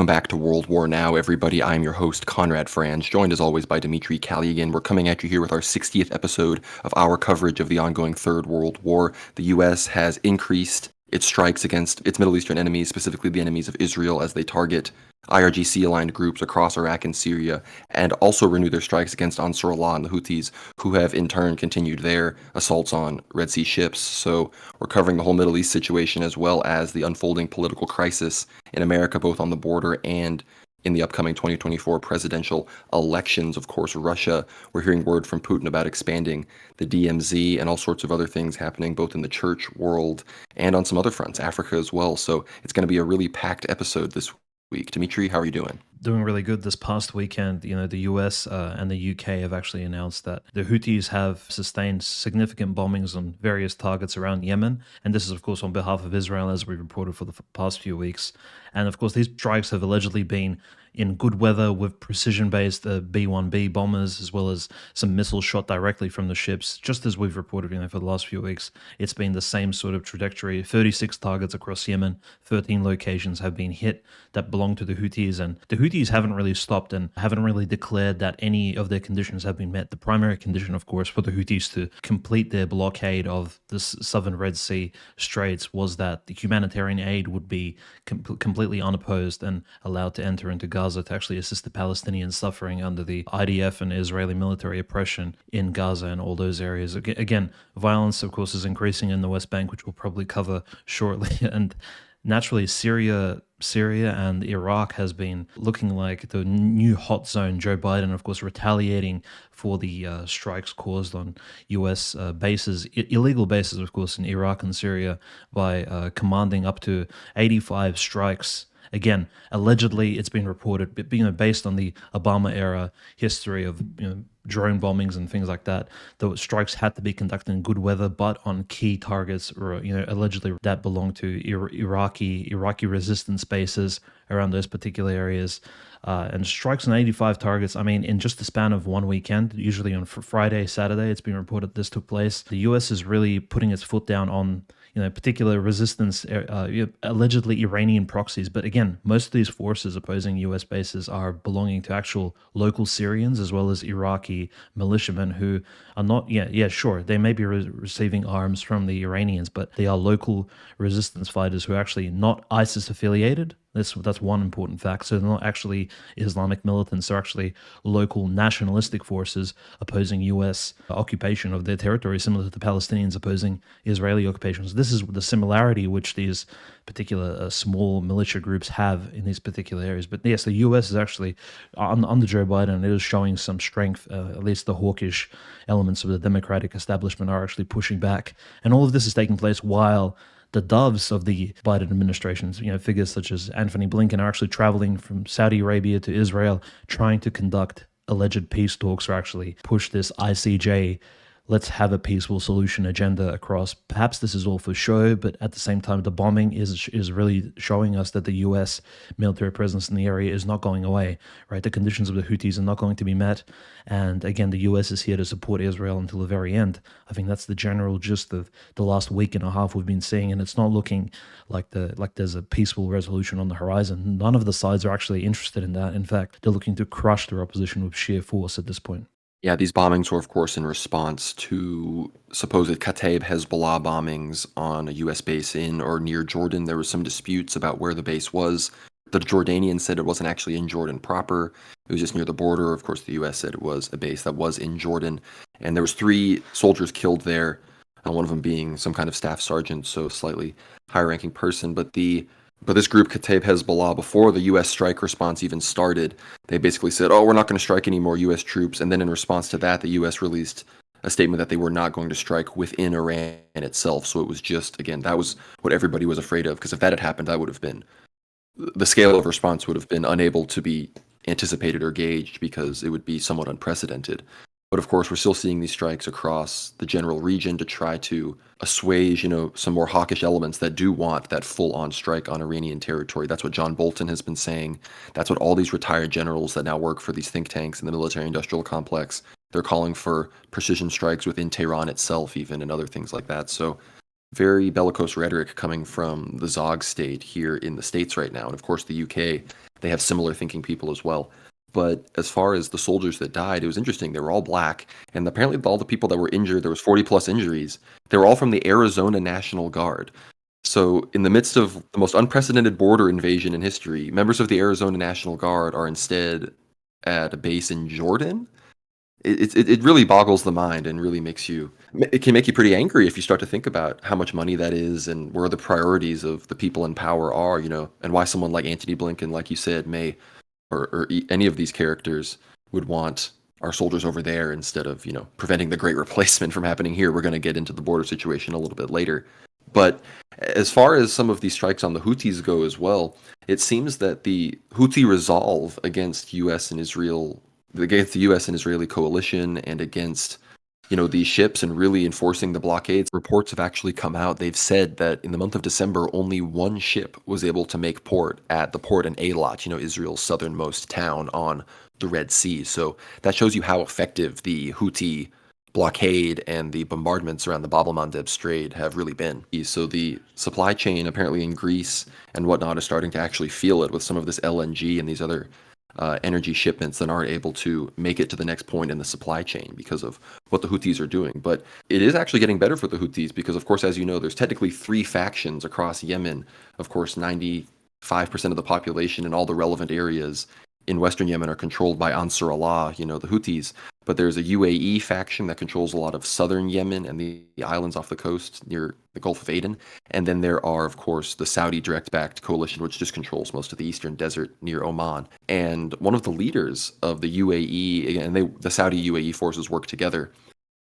Welcome back to World War Now, everybody. I'm your host, Conrad Franz, joined as always by Dmitry Kalygin. We're coming at you here with our 60th episode of our coverage of the ongoing Third World War. The U.S. has increased its strikes against its Middle Eastern enemies, specifically the enemies of Israel, as they target IRGC-aligned groups across Iraq and Syria, and also renew their strikes against Ansar Allah and the Houthis, who have in turn continued their assaults on Red Sea ships. So we're covering the whole Middle East situation as well as the unfolding political crisis in America, both on the border and in the upcoming 2024 presidential elections. Of course, Russia, we're hearing word from Putin about expanding the DMZ and all sorts of other things happening both in the church world and on some other fronts, Africa as well. So it's going to be a really packed episode this week. Dmitry, how are you doing? Doing really good this past weekend. The US and the UK have actually announced that the Houthis have sustained significant bombings on various targets around Yemen. And this is, of course, on behalf of Israel, as we reported for the past few weeks. And of course, these strikes have allegedly been in good weather with precision-based B-1B bombers, as well as some missiles shot directly from the ships. Just as we've reported, for the last few weeks, it's been the same sort of trajectory. 36 targets across Yemen, 13 locations have been hit that belong to the Houthis, and the Houthis haven't really stopped and haven't really declared that any of their conditions have been met. The primary condition, of course, for the Houthis to complete their blockade of the southern Red Sea Straits was that the humanitarian aid would be completely unopposed and allowed to enter into Gaza to actually assist the Palestinians suffering under the IDF and Israeli military oppression in Gaza and all those areas. Again, violence, of course, is increasing in the West Bank, which we'll probably cover shortly. And naturally, Syria and Iraq has been looking like the new hot zone. Joe Biden, of course, retaliating for the strikes caused on U.S. bases, illegal bases, of course, in Iraq and Syria by commanding up to 85 strikes. Again, allegedly, it's been reported, based on the Obama-era history of drone bombings and things like that. The strikes had to be conducted in good weather, but on key targets, or allegedly that belonged to Iraqi resistance bases around those particular areas. And strikes on 85 targets. In just the span of one weekend, usually on Friday, Saturday, it's been reported this took place. The U.S. is really putting its foot down on particular resistance, allegedly Iranian proxies. But again, most of these forces opposing U.S. bases are belonging to actual local Syrians as well as Iraqi militiamen who are not, sure, they may be receiving arms from the Iranians, but they are local resistance fighters who are actually not ISIS affiliated. That's one important fact. So they're not actually Islamic militants. They're actually local nationalistic forces opposing U.S. occupation of their territory, similar to the Palestinians opposing Israeli occupations. This is the similarity which these particular small militia groups have in these particular areas. But yes, the U.S. is actually, under Joe Biden, it is showing some strength. At least the hawkish elements of the Democratic establishment are actually pushing back. And all of this is taking place while the doves of the Biden administration's, figures such as Anthony Blinken are actually traveling from Saudi Arabia to Israel, trying to conduct alleged peace talks or actually push this ICJ, let's have a peaceful solution agenda across. Perhaps this is all for show, but at the same time, the bombing is really showing us that the U.S. military presence in the area is not going away, right? The conditions of the Houthis are not going to be met. And again, the U.S. is here to support Israel until the very end. I think that's the general gist of the last week and a half we've been seeing, and it's not looking like there's a peaceful resolution on the horizon. None of the sides are actually interested in that. In fact, they're looking to crush their opposition with sheer force at this point. Yeah, these bombings were, of course, in response to supposed Kataib Hezbollah bombings on a U.S. base in or near Jordan. There was some disputes about where the base was. The Jordanians said it wasn't actually in Jordan proper. It was just near the border. Of course, the U.S. said it was a base that was in Jordan. And there was 3 soldiers killed there, one of them being some kind of staff sergeant, so slightly higher-ranking person. But this group, Kataib Hezbollah, before the U.S. strike response even started, they basically said, we're not going to strike any more U.S. troops. And then in response to that, the U.S. released a statement that they were not going to strike within Iran itself. So it was just, again, that was what everybody was afraid of, because if that had happened, the scale of response would have been unable to be anticipated or gauged because it would be somewhat unprecedented. But of course, we're still seeing these strikes across the general region to try to assuage, some more hawkish elements that do want that full-on strike on Iranian territory. That's what John Bolton has been saying. That's what all these retired generals that now work for these think tanks in the military-industrial complex, they're calling for precision strikes within Tehran itself even, and other things like that. So very bellicose rhetoric coming from the Zog state here in the States right now. And of course, the UK, they have similar thinking people as well. But as far as the soldiers that died, it was interesting. They were all black. And apparently, all the people that were injured, there was 40 plus injuries. They were all from the Arizona National Guard. So, in the midst of the most unprecedented border invasion in history, members of the Arizona National Guard are instead at a base in Jordan. It really boggles the mind and really makes you, it can make you pretty angry if you start to think about how much money that is and where the priorities of the people in power are, and why someone like Antony Blinken, like you said, may, or any of these characters would want our soldiers over there instead of, preventing the great replacement from happening here. We're going to get into the border situation a little bit later. But as far as some of these strikes on the Houthis go as well, it seems that the Houthi resolve against U.S. and Israel, against the U.S. and Israeli coalition, and against these ships and really enforcing the blockades. Reports have actually come out. They've said that in the month of December, only one ship was able to make port at the port in Eilat, Israel's southernmost town on the Red Sea. So that shows you how effective the Houthi blockade and the bombardments around the Bab el-Mandeb Strait have really been. So the supply chain apparently in Greece and whatnot is starting to actually feel it with some of this LNG and these other energy shipments that aren't able to make it to the next point in the supply chain because of what the Houthis are doing. But it is actually getting better for the Houthis because, of course, as you know, there's technically three factions across Yemen. Of course, 95% of the population in all the relevant areas in Western Yemen are controlled by Ansar Allah, the Houthis. But there's a UAE faction that controls a lot of southern Yemen and the islands off the coast near the Gulf of Aden. And then there are, of course, the Saudi direct-backed coalition, which just controls most of the eastern desert near Oman. And one of the leaders of the UAE, and the Saudi UAE forces work together,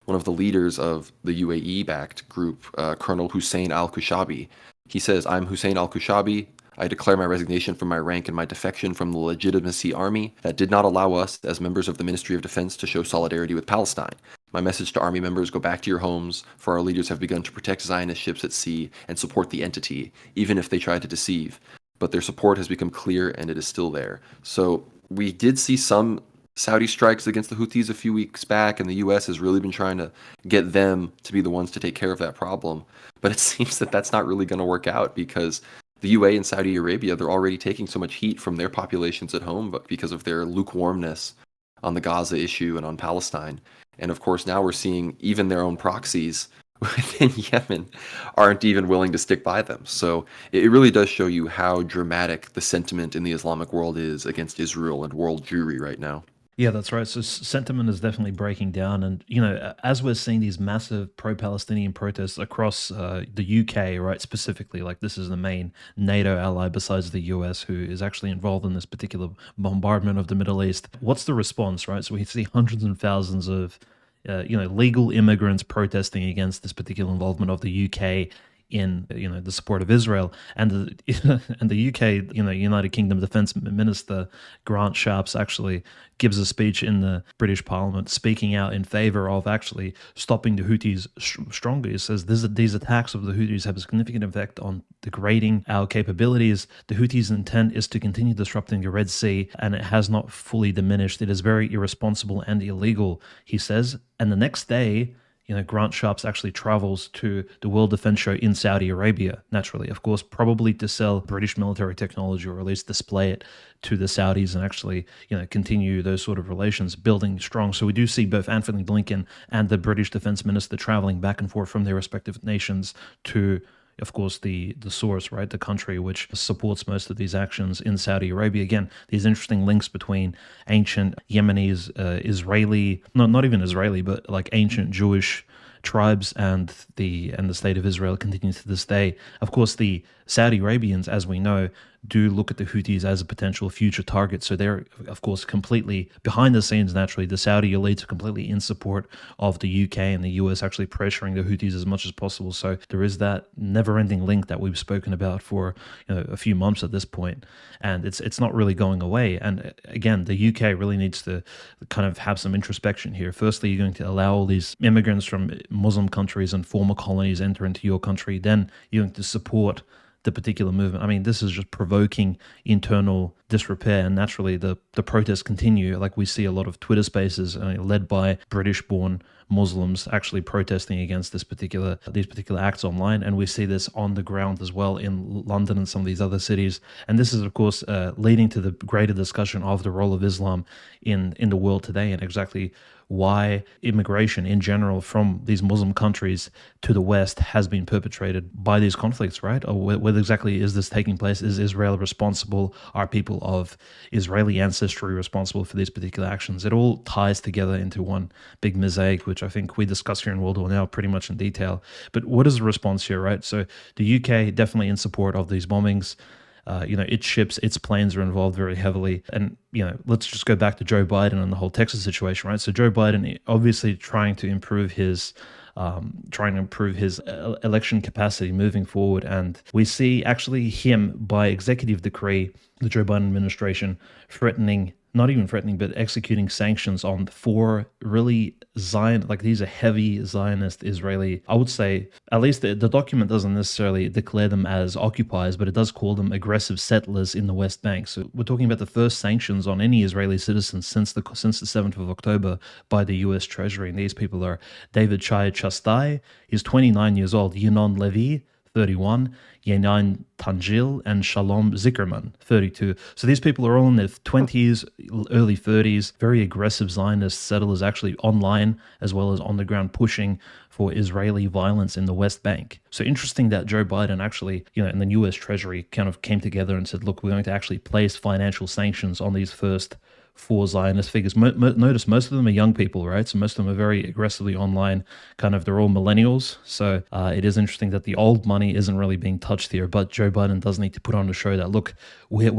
one of the leaders of the UAE-backed group, Colonel Hussein al-Kushabi, he says, "I'm Hussein al-Kushabi. I declare my resignation from my rank and my defection from the Legitimacy Army that did not allow us, as members of the Ministry of Defense, to show solidarity with Palestine. My message to Army members, go back to your homes, for our leaders have begun to protect Zionist ships at sea and support the entity, even if they try to deceive. But their support has become clear and it is still there." So we did see some Saudi strikes against the Houthis a few weeks back, and the U.S. has really been trying to get them to be the ones to take care of that problem. But it seems that that's not really going to work out because the UAE and Saudi Arabia, they're already taking so much heat from their populations at home, but because of their lukewarmness on the Gaza issue and on Palestine. And of course, now we're seeing even their own proxies within Yemen aren't even willing to stick by them. So it really does show you how dramatic the sentiment in the Islamic world is against Israel and world Jewry right now. Yeah, that's right. So sentiment is definitely breaking down. And, as we're seeing these massive pro Palestinian protests across the UK, right, specifically, like this is the main NATO ally besides the US who is actually involved in this particular bombardment of the Middle East. What's the response, right? So we see hundreds and thousands of, legal immigrants protesting against this particular involvement of the UK in the support of Israel, and the and the UK, United Kingdom Defense Minister Grant Shapps actually gives a speech in the British Parliament speaking out in favor of actually stopping the Houthis strongly. He says these attacks of the Houthis have a significant effect on degrading our capabilities. The Houthis' intent is to continue disrupting the Red Sea, and it has not fully diminished. It is very irresponsible and illegal, he says. And the next day, Grant Shapps actually travels to the World Defense Show in Saudi Arabia, naturally, of course, probably to sell British military technology or at least display it to the Saudis and actually, continue those sort of relations building strong. So we do see both Anthony Blinken and the British Defense Minister traveling back and forth from their respective nations to, of course, the source, right, the country which supports most of these actions in Saudi Arabia. Again, these interesting links between ancient Yemenis, Israeli, not even Israeli, but like ancient Jewish tribes and the state of Israel continues to this day. Of course, the Saudi Arabians, as we know, do look at the Houthis as a potential future target. So they're, of course, completely behind the scenes, naturally. The Saudi elites are completely in support of the UK and the US actually pressuring the Houthis as much as possible. So there is that never-ending link that we've spoken about for a few months at this point. And it's not really going away. And again, the UK really needs to kind of have some introspection here. Firstly, you're going to allow all these immigrants from Muslim countries and former colonies enter into your country. Then you're going to support the particular movement. I mean, this is just provoking internal disrepair. And naturally, the protests continue. Like, we see a lot of Twitter spaces led by British-born Muslims actually protesting against these particular acts online, and we see this on the ground as well in London and some of these other cities. And this is, of course, leading to the greater discussion of the role of Islam in the world today, and exactly why immigration in general from these Muslim countries to the West has been perpetrated by these conflicts, right? Or whether exactly is this taking place? Is Israel responsible? Are people of Israeli ancestry responsible for these particular actions? It all ties together into one big mosaic, which I think we discuss here in World War Now pretty much in detail. But what is the response here, right? So the UK definitely in support of these bombings. Its ships, its planes are involved very heavily. And, let's just go back to Joe Biden and the whole Texas situation, right? So Joe Biden obviously trying to improve his election capacity moving forward. And we see actually him, by executive decree, the Joe Biden administration not even threatening, but executing sanctions on 4 really these are heavy Zionist Israeli, I would say, at least the document doesn't necessarily declare them as occupiers, but it does call them aggressive settlers in the West Bank. So we're talking about the first sanctions on any Israeli citizen since the 7th of October by the US Treasury. And these people are David Chai Chastai, he's 29 years old, Yinon Levi, 31, Yenan Tanjil, and Shalom Zickerman, 32. So these people are all in their 20s, early 30s, very aggressive Zionist settlers, actually online as well as on the ground, pushing for Israeli violence in the West Bank. So interesting that Joe Biden actually, and the US Treasury kind of came together and said, look, we're going to actually place financial sanctions on these first 4 Zionist figures. Notice most of them are young people, right? So most of them are very aggressively online, they're all millennials. So it is interesting that the old money isn't really being touched here, but Joe Biden does need to put on a show that, look, we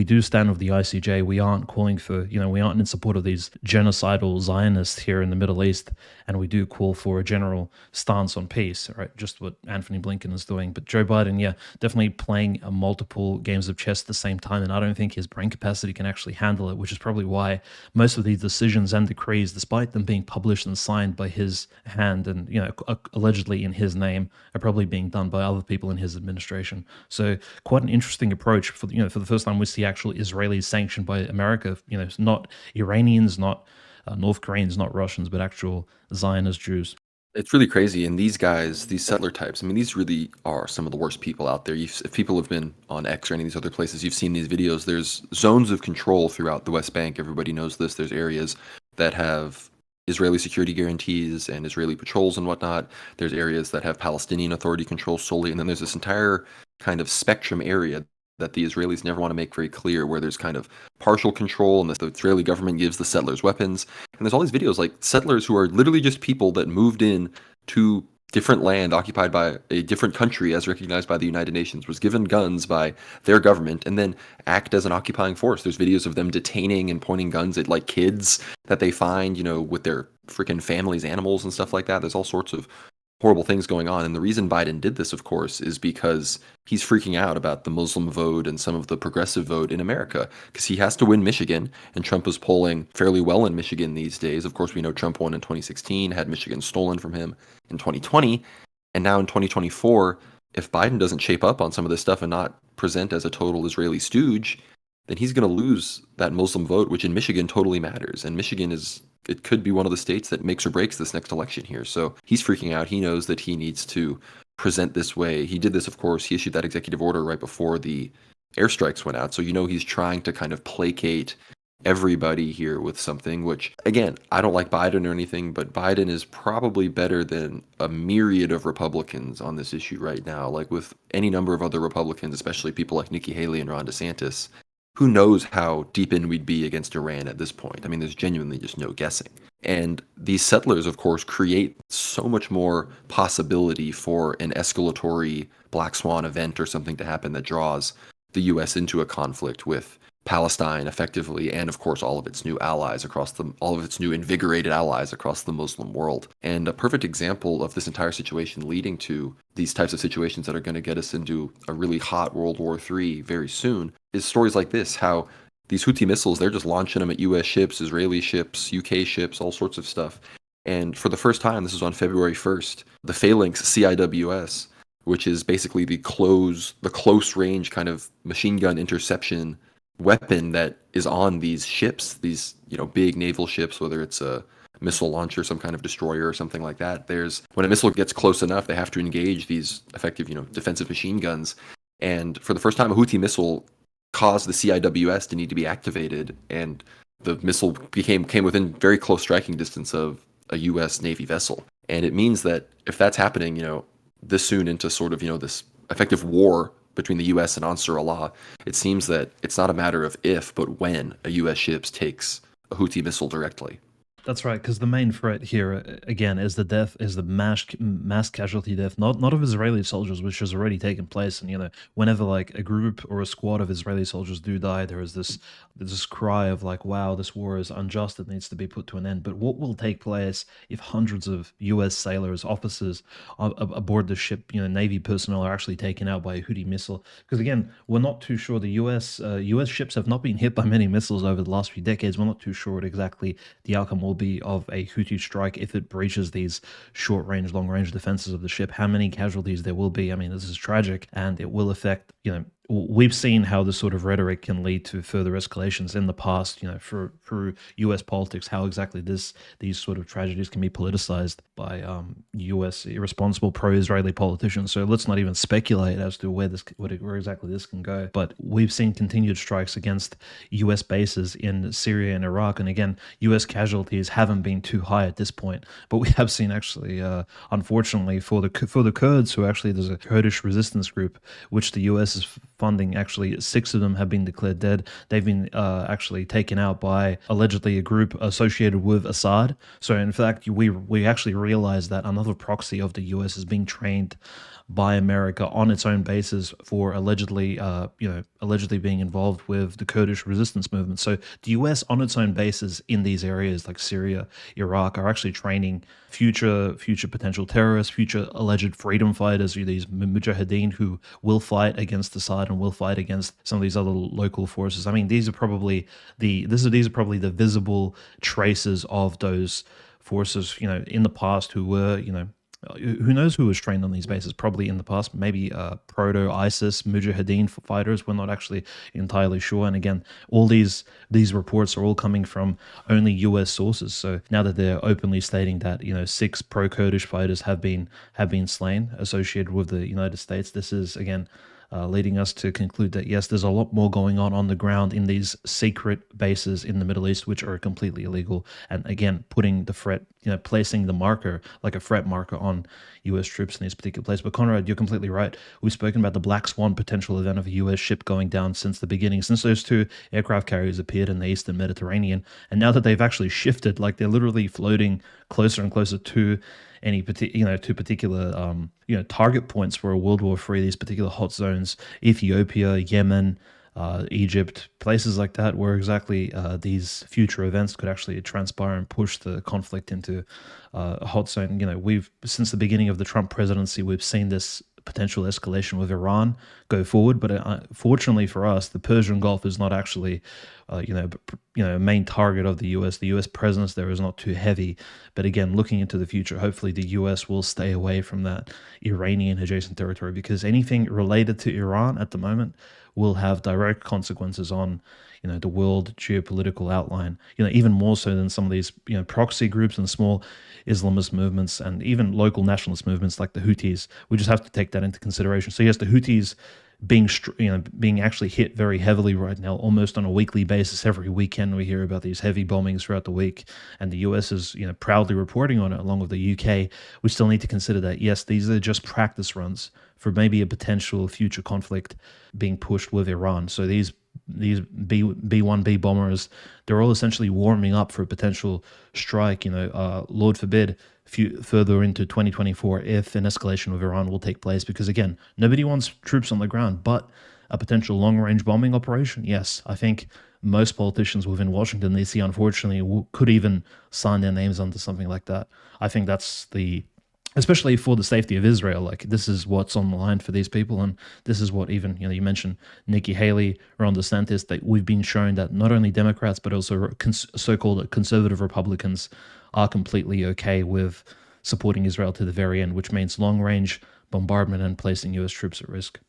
do stand with the ICJ. We aren't calling for, we aren't in support of these genocidal Zionists here in the Middle East, and we do call for a general stance on peace, right? Just what Anthony Blinken is doing. But Joe Biden, definitely playing multiple games of chess at the same time, and I don't think his brain capacity can actually handle it, which is probably why most of these decisions and decrees, despite them being published and signed by his hand and allegedly in his name, are probably being done by other people in his administration. So quite an interesting approach. For the first time we see actual Israelis sanctioned by America. Not Iranians, not North Koreans, not Russians, but actual Zionist Jews. It's really crazy. And these guys, these settler types, I mean, these really are some of the worst people out there. If people have been on X or any of these other places, you've seen these videos. There's zones of control throughout the West Bank. Everybody knows this. There's areas that have Israeli security guarantees and Israeli patrols and whatnot. There's areas that have Palestinian Authority control solely. And then there's this entire kind of spectrum area that the Israelis never want to make very clear, where there's kind of partial control and the Israeli government gives the settlers weapons. And there's all these videos like settlers who are literally just people that moved in to different land occupied by a different country as recognized by the United Nations, was given guns by their government, and then act as an occupying force. There's videos of them detaining and pointing guns at like kids that they find, with their freaking families' animals and stuff like that. There's all sorts of horrible things going on. And the reason Biden did this, of course, is because he's freaking out about the Muslim vote and some of the progressive vote in America, because he has to win Michigan, and Trump is polling fairly well in Michigan these days. Of course, we know Trump won in 2016, had Michigan stolen from him in 2020, and now in 2024, if Biden doesn't shape up on some of this stuff and not present as a total Israeli stooge, then he's going to lose that Muslim vote, which in Michigan totally matters. And Michigan it could be one of the states that makes or breaks this next election here. So he's freaking out. He knows that he needs to present this way. He did this, of course. He issued that executive order right before the airstrikes went out. So he's trying to kind of placate everybody here with something, which, again, I don't like Biden or anything, but Biden is probably better than a myriad of Republicans on this issue right now. Like with any number of other Republicans, especially people like Nikki Haley and Ron DeSantis, who knows how deep in we'd be against Iran at this point? I mean, there's genuinely just no guessing. And these settlers, of course, create so much more possibility for an escalatory black swan event or something to happen that draws the U.S. into a conflict with Palestine effectively, and of course all of its new allies all of its new invigorated allies across the Muslim world. And a perfect example of this entire situation leading to these types of situations that are going to get us into a really hot World War III very soon is stories like this, how these Houthi missiles, they're just launching them at US ships, Israeli ships, UK ships, all sorts of stuff. And for the first time, this is on February 1st, the Phalanx CIWS, which is basically the close range kind of machine gun interception weapon that is on these ships, these, big naval ships, whether it's a missile launcher, some kind of destroyer or something like that. There's when a missile gets close enough, they have to engage these effective, defensive machine guns. And for the first time, a Houthi missile caused the CIWS to need to be activated, and the missile came within very close striking distance of a U.S. Navy vessel. And it means that if that's happening, this soon into sort of, this effective war between the U.S. and Ansar Allah, it seems that it's not a matter of if, but when a U.S. ship takes a Houthi missile directly. That's right, because the main threat here again is the mass casualty death, not of Israeli soldiers, which has already taken place. And whenever like a group or a squad of Israeli soldiers do die, there is this cry of like, wow, this war is unjust, it needs to be put to an end. But what will take place if hundreds of U.S. sailors, officers aboard the ship, Navy personnel are actually taken out by a Houthi missile? Because again, we're not too sure. The U.S. ships have not been hit by many missiles over the last few decades. We're not too sure what exactly the outcome will be of a Houthi strike if it breaches these short-range, long-range defenses of the ship. How many casualties there will be? I mean, this is tragic, and it will affect, we've seen how this sort of rhetoric can lead to further escalations in the past, through U.S. politics, how exactly these sort of tragedies can be politicized by U.S. irresponsible pro-Israeli politicians. So let's not even speculate as to where exactly this can go. But we've seen continued strikes against U.S. bases in Syria and Iraq, and again, U.S. casualties haven't been too high at this point. But we have seen actually, unfortunately, for the Kurds, who actually there's a Kurdish resistance group which the U.S. is funding. Actually, 6 of them have been declared dead. They've been actually taken out by allegedly a group associated with Assad. So in fact, we actually realized that another proxy of the U.S. is being trained by America on its own basis for allegedly being involved with the Kurdish resistance movement. So the U.S. on its own basis in these areas like Syria, Iraq, are actually training future potential terrorists, future alleged freedom fighters, these mujahideen who will fight against Assad and will fight against some of these other local forces. I mean, these are probably the visible traces of those forces, in the past who were, who knows who was trained on these bases? Probably in the past, maybe proto-ISIS mujahideen fighters. We're not actually entirely sure. And again, all these reports are all coming from only U.S. sources. So now that they're openly stating that 6 pro-Kurdish fighters have been slain associated with the United States, this is again leading us to conclude that yes, there's a lot more going on the ground in these secret bases in the Middle East, which are completely illegal. And again, putting the threat, placing the marker, like a threat marker, on U.S. troops in these particular places. But Conrad, you're completely right. We've spoken about the Black Swan potential event of a U.S. ship going down since the beginning, since those 2 aircraft carriers appeared in the Eastern Mediterranean. And now that they've actually shifted, like they're literally floating closer and closer to any particular target points for a World War III, these particular hot zones, Ethiopia, Yemen, Egypt, places like that, where exactly these future events could actually transpire and push the conflict into a hot zone. We've, since the beginning of the Trump presidency, we've seen this potential escalation with Iran go forward. But fortunately for us, the Persian Gulf is not actually, a main target of the U.S. The U.S. presence there is not too heavy. But again, looking into the future, hopefully the U.S. will stay away from that Iranian adjacent territory, because anything related to Iran at the moment will have direct consequences on the world geopolitical outline, even more so than some of these, proxy groups and small Islamist movements and even local nationalist movements like the Houthis. We just have to take that into consideration. So yes, the Houthis being actually hit very heavily right now, almost on a weekly basis. Every weekend we hear about these heavy bombings throughout the week, and the US is proudly reporting on it along with the UK. We still need to consider that yes, these are just practice runs for maybe a potential future conflict being pushed with Iran. So these B-1B bombers, they're all essentially warming up for a potential strike, Lord forbid, further into 2024 if an escalation with Iran will take place. Because again, nobody wants troops on the ground, but a potential long-range bombing operation, yes. I think most politicians within Washington, D.C., unfortunately, could even sign their names onto something like that. I think that's especially for the safety of Israel, like this is what's on the line for these people. And this is what even, you mentioned Nikki Haley, Ron DeSantis, that we've been shown that not only Democrats, but also so-called conservative Republicans are completely okay with supporting Israel to the very end, which means long-range bombardment and placing U.S. troops at risk.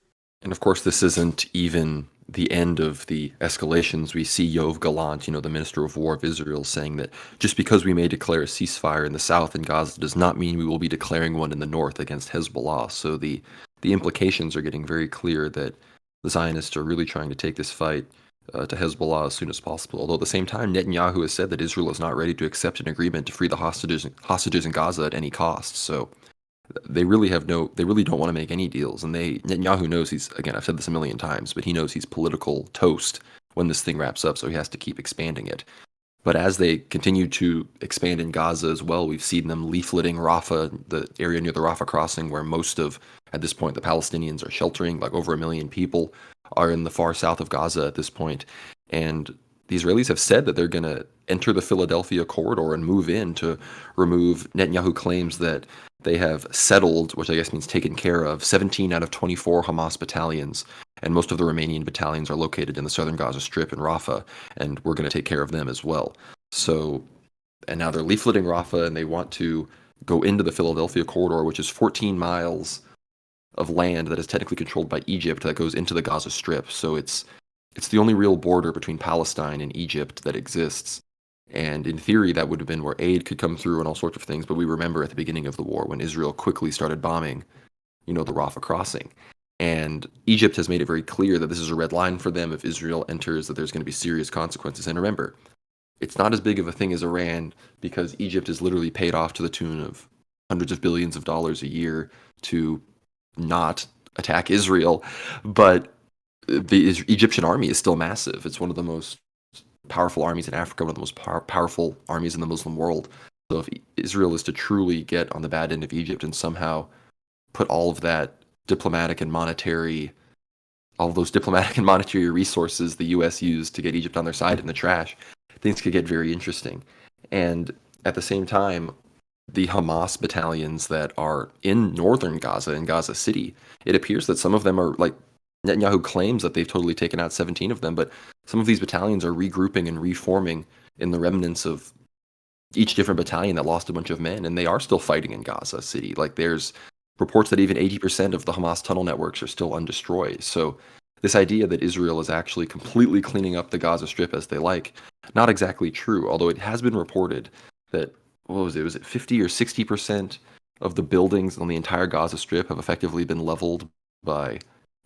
And of course, this isn't even the end of the escalations, we see Yoav Gallant, the Minister of War of Israel, saying that just because we may declare a ceasefire in the south in Gaza does not mean we will be declaring one in the north against Hezbollah. So the implications are getting very clear that the Zionists are really trying to take this fight to Hezbollah as soon as possible. Although at the same time, Netanyahu has said that Israel is not ready to accept an agreement to free the hostages in Gaza at any cost. So they really don't want to make any deals. And Netanyahu knows again, I've said this a million times, but he knows he's political toast when this thing wraps up, so he has to keep expanding it. But as they continue to expand in Gaza as well, we've seen them leafleting Rafah, the area near the Rafah crossing where most of, at this point, the Palestinians are sheltering. Like over 1 million people are in the far south of Gaza at this point. And the Israelis have said that they're going to enter the Philadelphia corridor and move in to remove. Netanyahu claims that they have settled, which I guess means taken care of, 17 out of 24 Hamas battalions, and most of the Romanian battalions are located in the southern Gaza Strip in Rafah, and we're going to take care of them as well. So, and now they're leafleting Rafah, and they want to go into the Philadelphia corridor, which is 14 miles of land that is technically controlled by Egypt that goes into the Gaza Strip. So it's the only real border between Palestine and Egypt that exists. And in theory, that would have been where aid could come through and all sorts of things. But we remember at the beginning of the war when Israel quickly started bombing, the Rafah crossing. And Egypt has made it very clear that this is a red line for them. If Israel enters, that there's going to be serious consequences. And remember, it's not as big of a thing as Iran because Egypt is literally paid off to the tune of hundreds of billions of dollars a year to not attack Israel. But the Egyptian army is still massive. It's one of the most powerful armies in Africa, one of the most powerful armies in the Muslim world. So if Israel is to truly get on the bad end of Egypt and somehow put all of that all of those diplomatic and monetary resources the U.S. used to get Egypt on their side in the trash, things could get very interesting. And at the same time, the Hamas battalions that are in northern Gaza, in Gaza City, it appears that some of them are like, Netanyahu claims that they've totally taken out 17 of them, but some of these battalions are regrouping and reforming in the remnants of each different battalion that lost a bunch of men, and they are still fighting in Gaza City. Like there's reports that even 80% of the Hamas tunnel networks are still undestroyed. So this idea that Israel is actually completely cleaning up the Gaza Strip as they like, not exactly true, although it has been reported that, was it 50 or 60% of the buildings on the entire Gaza Strip have effectively been leveled by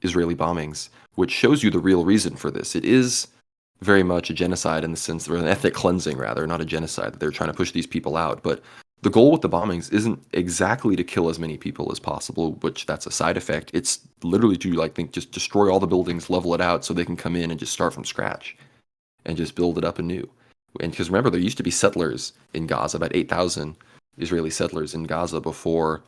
Israeli bombings, which shows you the real reason for this. It is very much a genocide in the sense, or an ethnic cleansing rather, not a genocide, that they're trying to push these people out. But the goal with the bombings isn't exactly to kill as many people as possible, which that's a side effect. It's literally to just destroy all the buildings, level it out so they can come in and just start from scratch and just build it up anew. And because remember, there used to be settlers in Gaza, about 8,000 Israeli settlers in Gaza before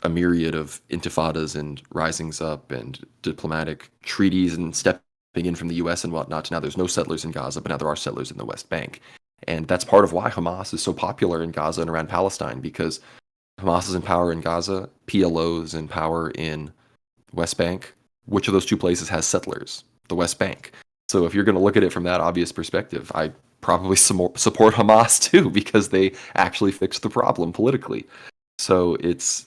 a myriad of intifadas and risings up and diplomatic treaties and stepping in from the U.S. and whatnot. Now there's no settlers in Gaza, but now there are settlers in the West Bank. And that's part of why Hamas is so popular in Gaza and around Palestine, because Hamas is in power in Gaza, PLO is in power in West Bank. Which of those two places has settlers? The West Bank. So if you're going to look at it from that obvious perspective, I probably support Hamas too, because they actually fixed the problem politically. So it's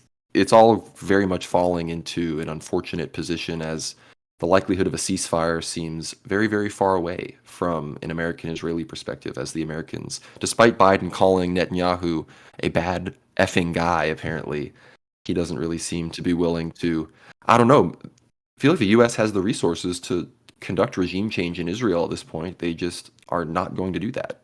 all very much falling into an unfortunate position as the likelihood of a ceasefire seems very, very far away from an American-Israeli perspective, as the Americans, despite Biden calling Netanyahu a bad effing guy, apparently, he doesn't really seem to be willing to, I don't know, I feel like the U.S. has the resources to conduct regime change in Israel at this point. They just are not going to do that.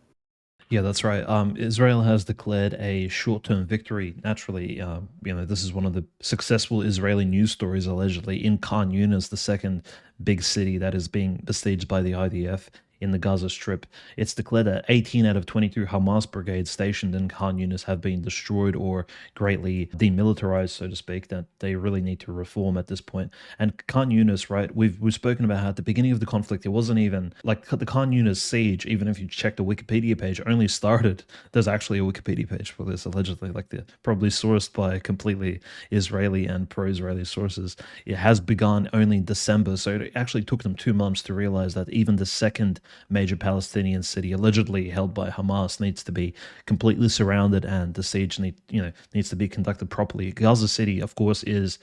Yeah, that's right. Israel has declared a short-term victory. Naturally, this is one of the successful Israeli news stories, allegedly, in Khan Yunis, the second big city that is being besieged by the IDF in the Gaza Strip. It's declared that 18 out of 22 Hamas brigades stationed in Khan Yunis have been destroyed or greatly demilitarized, so to speak, that they really need to reform at this point. And Khan Yunis, right, we've spoken about how at the beginning of the conflict, it wasn't even, like the Khan Yunis siege, even if you check the Wikipedia page, only started, there's actually a Wikipedia page for this, allegedly, like probably sourced by completely Israeli and pro-Israeli sources. It has begun only in December, so it actually took them 2 months to realize that even the second major Palestinian city, allegedly held by Hamas, needs to be completely surrounded, and the siege needs to be conducted properly. Gaza City, of course, is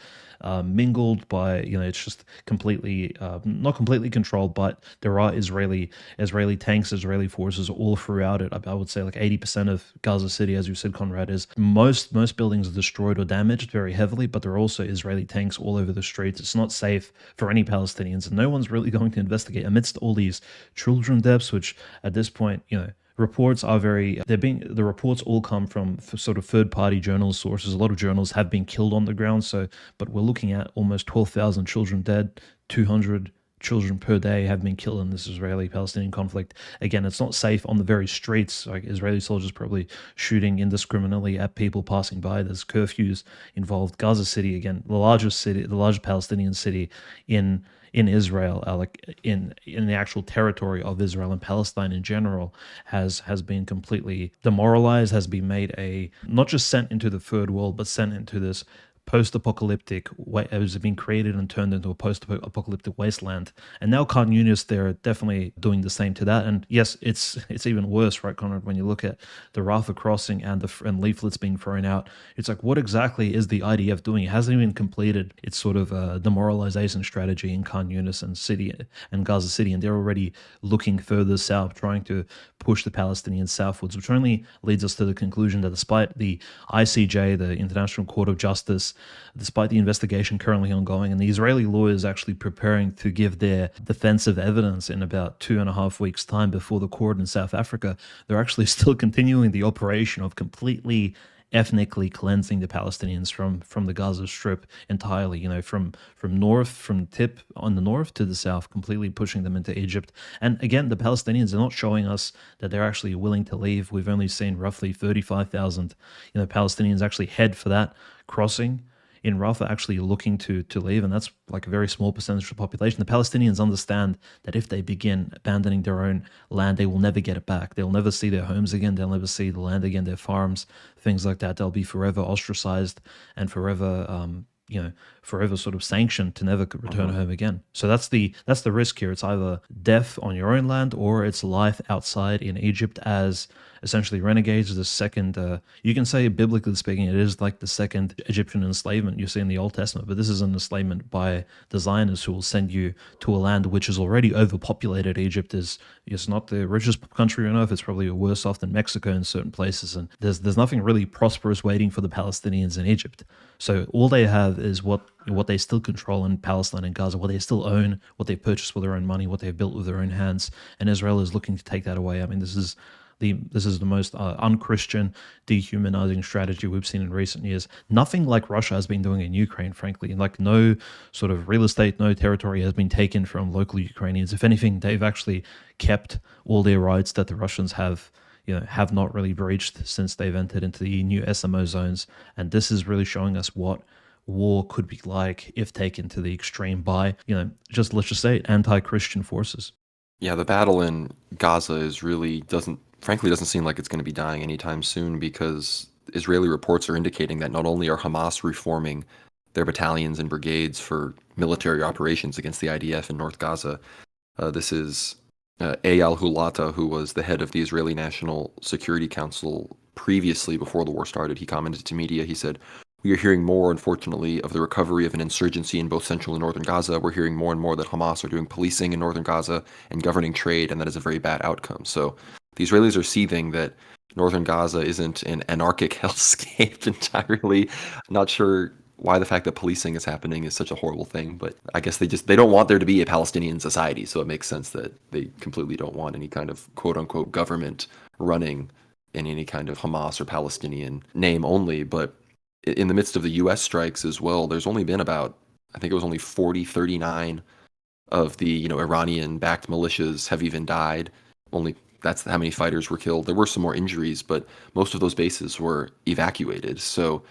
mingled by, it's just completely not completely controlled, but there are Israeli tanks, Israeli forces all throughout it. I would say like 80% of Gaza City, as you said, Conrad, is most buildings are destroyed or damaged very heavily, but there are also Israeli tanks all over the streets. It's not safe for any Palestinians, and no one's really going to investigate amidst all these children deaths, which at this point, reports are the reports all come from sort of third party journal sources. A lot of journals have been killed on the ground, but we're looking at almost 12,000 children dead, 200 children per day have been killed in this Israeli-Palestinian conflict. Again, it's not safe on the very streets. Like Israeli soldiers probably shooting indiscriminately at people passing by. There's curfews involved. Gaza City, again, the largest Palestinian city in Israel, like in the actual territory of Israel and Palestine in general, has been completely demoralized, has been made not just sent into the third world, but sent into this post-apocalyptic way. It was being created and turned into a post-apocalyptic wasteland. And now Khan Yunis, they're definitely doing the same to that. And yes, it's even worse, right, Conrad? When you look at the Rafah crossing and leaflets being thrown out, it's like, what exactly is the IDF doing? It hasn't even completed its sort of demoralization strategy in Khan Yunis and Gaza City, and they're already looking further south, trying to push the Palestinians southwards, which only leads us to the conclusion that despite the ICJ, the International Court of Justice, despite the investigation currently ongoing, and the Israeli lawyers actually preparing to give their defensive evidence in about 2.5 weeks' time before the court in South Africa, they're actually still continuing the operation of completely ethnically cleansing the Palestinians from the Gaza Strip entirely, from tip on the north to the south, completely pushing them into Egypt. And again, the Palestinians are not showing us that they're actually willing to leave. We've only seen roughly 35,000, Palestinians actually head for that crossing in Rafah, actually looking to leave, and that's like a very small percentage of the population. The Palestinians understand that if they begin abandoning their own land, they will never get it back. They'll never see their homes again. They'll never see the land again, their farms, things like that. They'll be forever ostracized and forever sort of sanctioned to never return home again. So that's the risk here. It's either death on your own land or it's life outside in Egypt as essentially renegades. The second, you can say biblically speaking, it is like the second Egyptian enslavement you see in the Old Testament, but this is an enslavement by the Zionists who will send you to a land which is already overpopulated. Egypt is not the richest country on earth. It's probably worse off than Mexico in certain places, and there's nothing really prosperous waiting for the Palestinians in Egypt. So all they have is what they still control in Palestine and Gaza, what they still own, what they purchased with their own money, what they've built with their own hands, and Israel is looking to take that away. I mean, this is the most unchristian, dehumanizing strategy we've seen in recent years. Nothing like Russia has been doing in Ukraine, frankly. Like, no sort of real estate, no territory has been taken from local Ukrainians. If anything, they've actually kept all their rights that the Russians have not really breached since they've entered into the new SMO zones. And this is really showing us what war could be like if taken to the extreme by, let's just say it, anti-Christian forces. Yeah, the battle in Gaza doesn't seem like it's going to be dying anytime soon, because Israeli reports are indicating that not only are Hamas reforming their battalions and brigades for military operations against the IDF in North Gaza. This is Eyal Hulata, who was the head of the Israeli National Security Council previously, before the war started. He commented to media, he said, "We are hearing more, unfortunately, of the recovery of an insurgency in both central and northern Gaza. We're hearing more and more that Hamas are doing policing in northern Gaza and governing trade, and that is a very bad outcome." So the Israelis are seething that northern Gaza isn't an anarchic hellscape entirely. Not sure why the fact that policing is happening is such a horrible thing, but I guess they don't want there to be a Palestinian society, so it makes sense that they completely don't want any kind of quote-unquote government running in any kind of Hamas or Palestinian name only. But in the midst of the U.S. strikes as well, there's only been about, I think it was only 39 of the Iranian-backed militias have even died. That's how many fighters were killed. There were some more injuries, but most of those bases were evacuated. So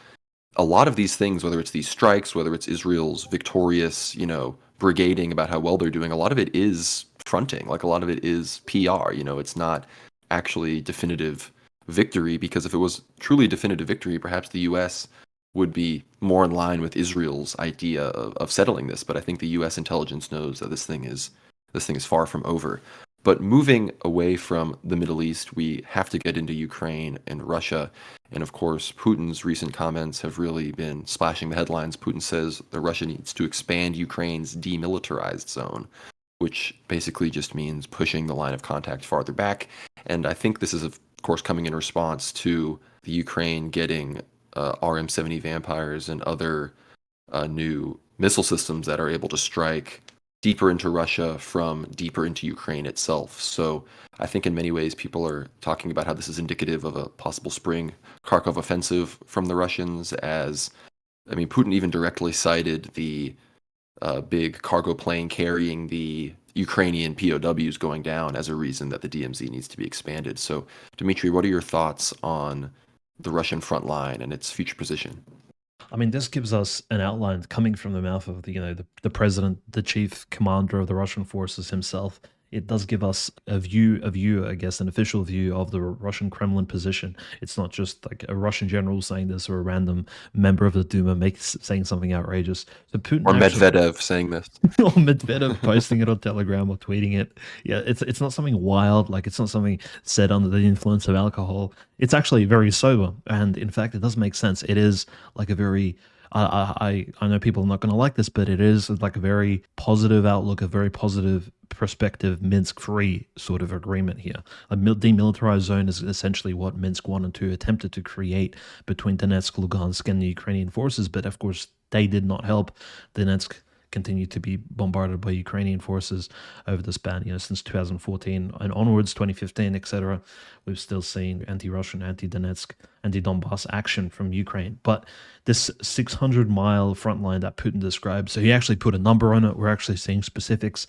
a lot of these things, whether it's these strikes, whether it's Israel's victorious, brigading about how well they're doing, a lot of it is fronting. Like, a lot of it is PR. It's not actually definitive victory, because if it was truly definitive victory, perhaps the U.S. would be more in line with Israel's idea of settling this. But I think the U.S. intelligence knows that this thing is far from over. But moving away from the Middle East, we have to get into Ukraine and Russia. And of course, Putin's recent comments have really been splashing the headlines. Putin says that Russia needs to expand Ukraine's demilitarized zone, which basically just means pushing the line of contact farther back. And I think this is, of course, coming in response to the Ukraine getting RM-70 Vampires and other new missile systems that are able to strike deeper into Russia from deeper into Ukraine itself. So I think in many ways people are talking about how this is indicative of a possible spring Kharkov offensive from the Russians. As I mean, Putin even directly cited the big cargo plane carrying the Ukrainian POWs going down as a reason that the DMZ needs to be expanded. So, Dmitry, what are your thoughts on the Russian front line and its future position? I mean, this gives us an outline coming from the mouth of the president, the chief commander of the Russian forces himself. It does give us a view, I guess, an official view of the Russian Kremlin position. It's not just like a Russian general saying this or a random member of the Duma saying something outrageous. So Or Putin actually, Medvedev saying this? or Medvedev posting it on Telegram or tweeting it. Yeah, it's not something wild, like it's not something said under the influence of alcohol. It's actually very sober, and in fact, it does make sense. It is like a very I know people are not going to like this, but it is like a very positive outlook, a very positive perspective, Minsk-free sort of agreement here. A demilitarized zone is essentially what Minsk 1 and 2 attempted to create between Donetsk, Lugansk, and the Ukrainian forces, but of course they did not help. Donetsk continued to be bombarded by Ukrainian forces over the span, since 2014 and onwards, 2015, etc. We've still seen anti-Russian, anti-Donetsk, anti-Donbass action from Ukraine. But this 600-mile front line that Putin described, so he actually put a number on it. We're actually seeing specifics.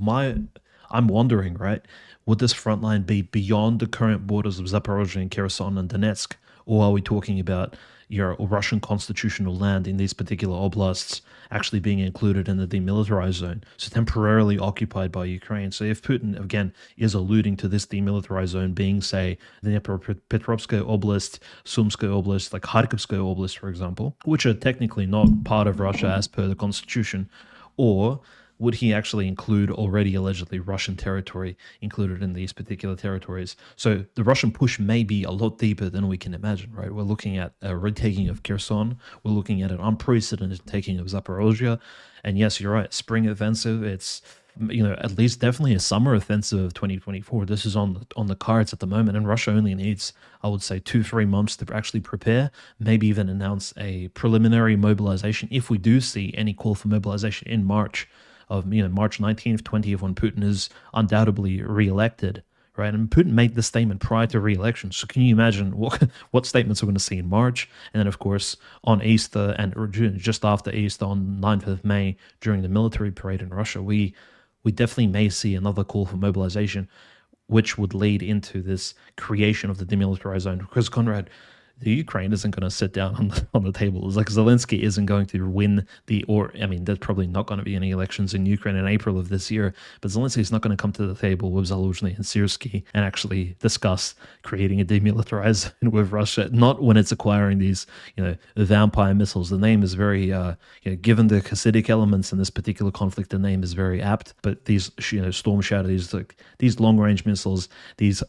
I'm wondering, right, would this front line be beyond the current borders of Zaporozhye and Kherson and Donetsk, or are we talking about Russian constitutional land in these particular oblasts actually being included in the demilitarized zone, so temporarily occupied by Ukraine? So if Putin, again, is alluding to this demilitarized zone being, say, the Dnipropetrovsk Oblast, Sumsk Oblast, like Kharkivsk Oblast, for example, which are technically not part of Russia as per the constitution, or would he actually include already allegedly Russian territory included in these particular territories? So the Russian push may be a lot deeper than we can imagine, right? We're looking at a retaking of Kherson. We're looking at an unprecedented taking of Zaporozhye. And yes, you're right, spring offensive. It's, at least definitely a summer offensive of 2024. This is on the cards at the moment, and Russia only needs, I would say, 2-3 months to actually prepare, maybe even announce a preliminary mobilization if we do see any call for mobilization in March of March 19th, 20th, when Putin is undoubtedly re-elected, right? And Putin made this statement prior to re-election. So can you imagine what statements we're going to see in March? And then, of course, on Easter and just after Easter on 9th of May during the military parade in Russia, we definitely may see another call for mobilization, which would lead into this creation of the demilitarized zone. Because, Conrad, the Ukraine isn't going to sit down on the table. It's like Zelensky isn't going to win there's probably not going to be any elections in Ukraine in April of this year, but Zelensky is not going to come to the table with Zaluzhny and Syrskyi and actually discuss creating a demilitarized zone with Russia, not when it's acquiring these, vampire missiles. The name is very, given the Hasidic elements in this particular conflict, the name is very apt, but these, Storm Shadow, these long-range missiles, these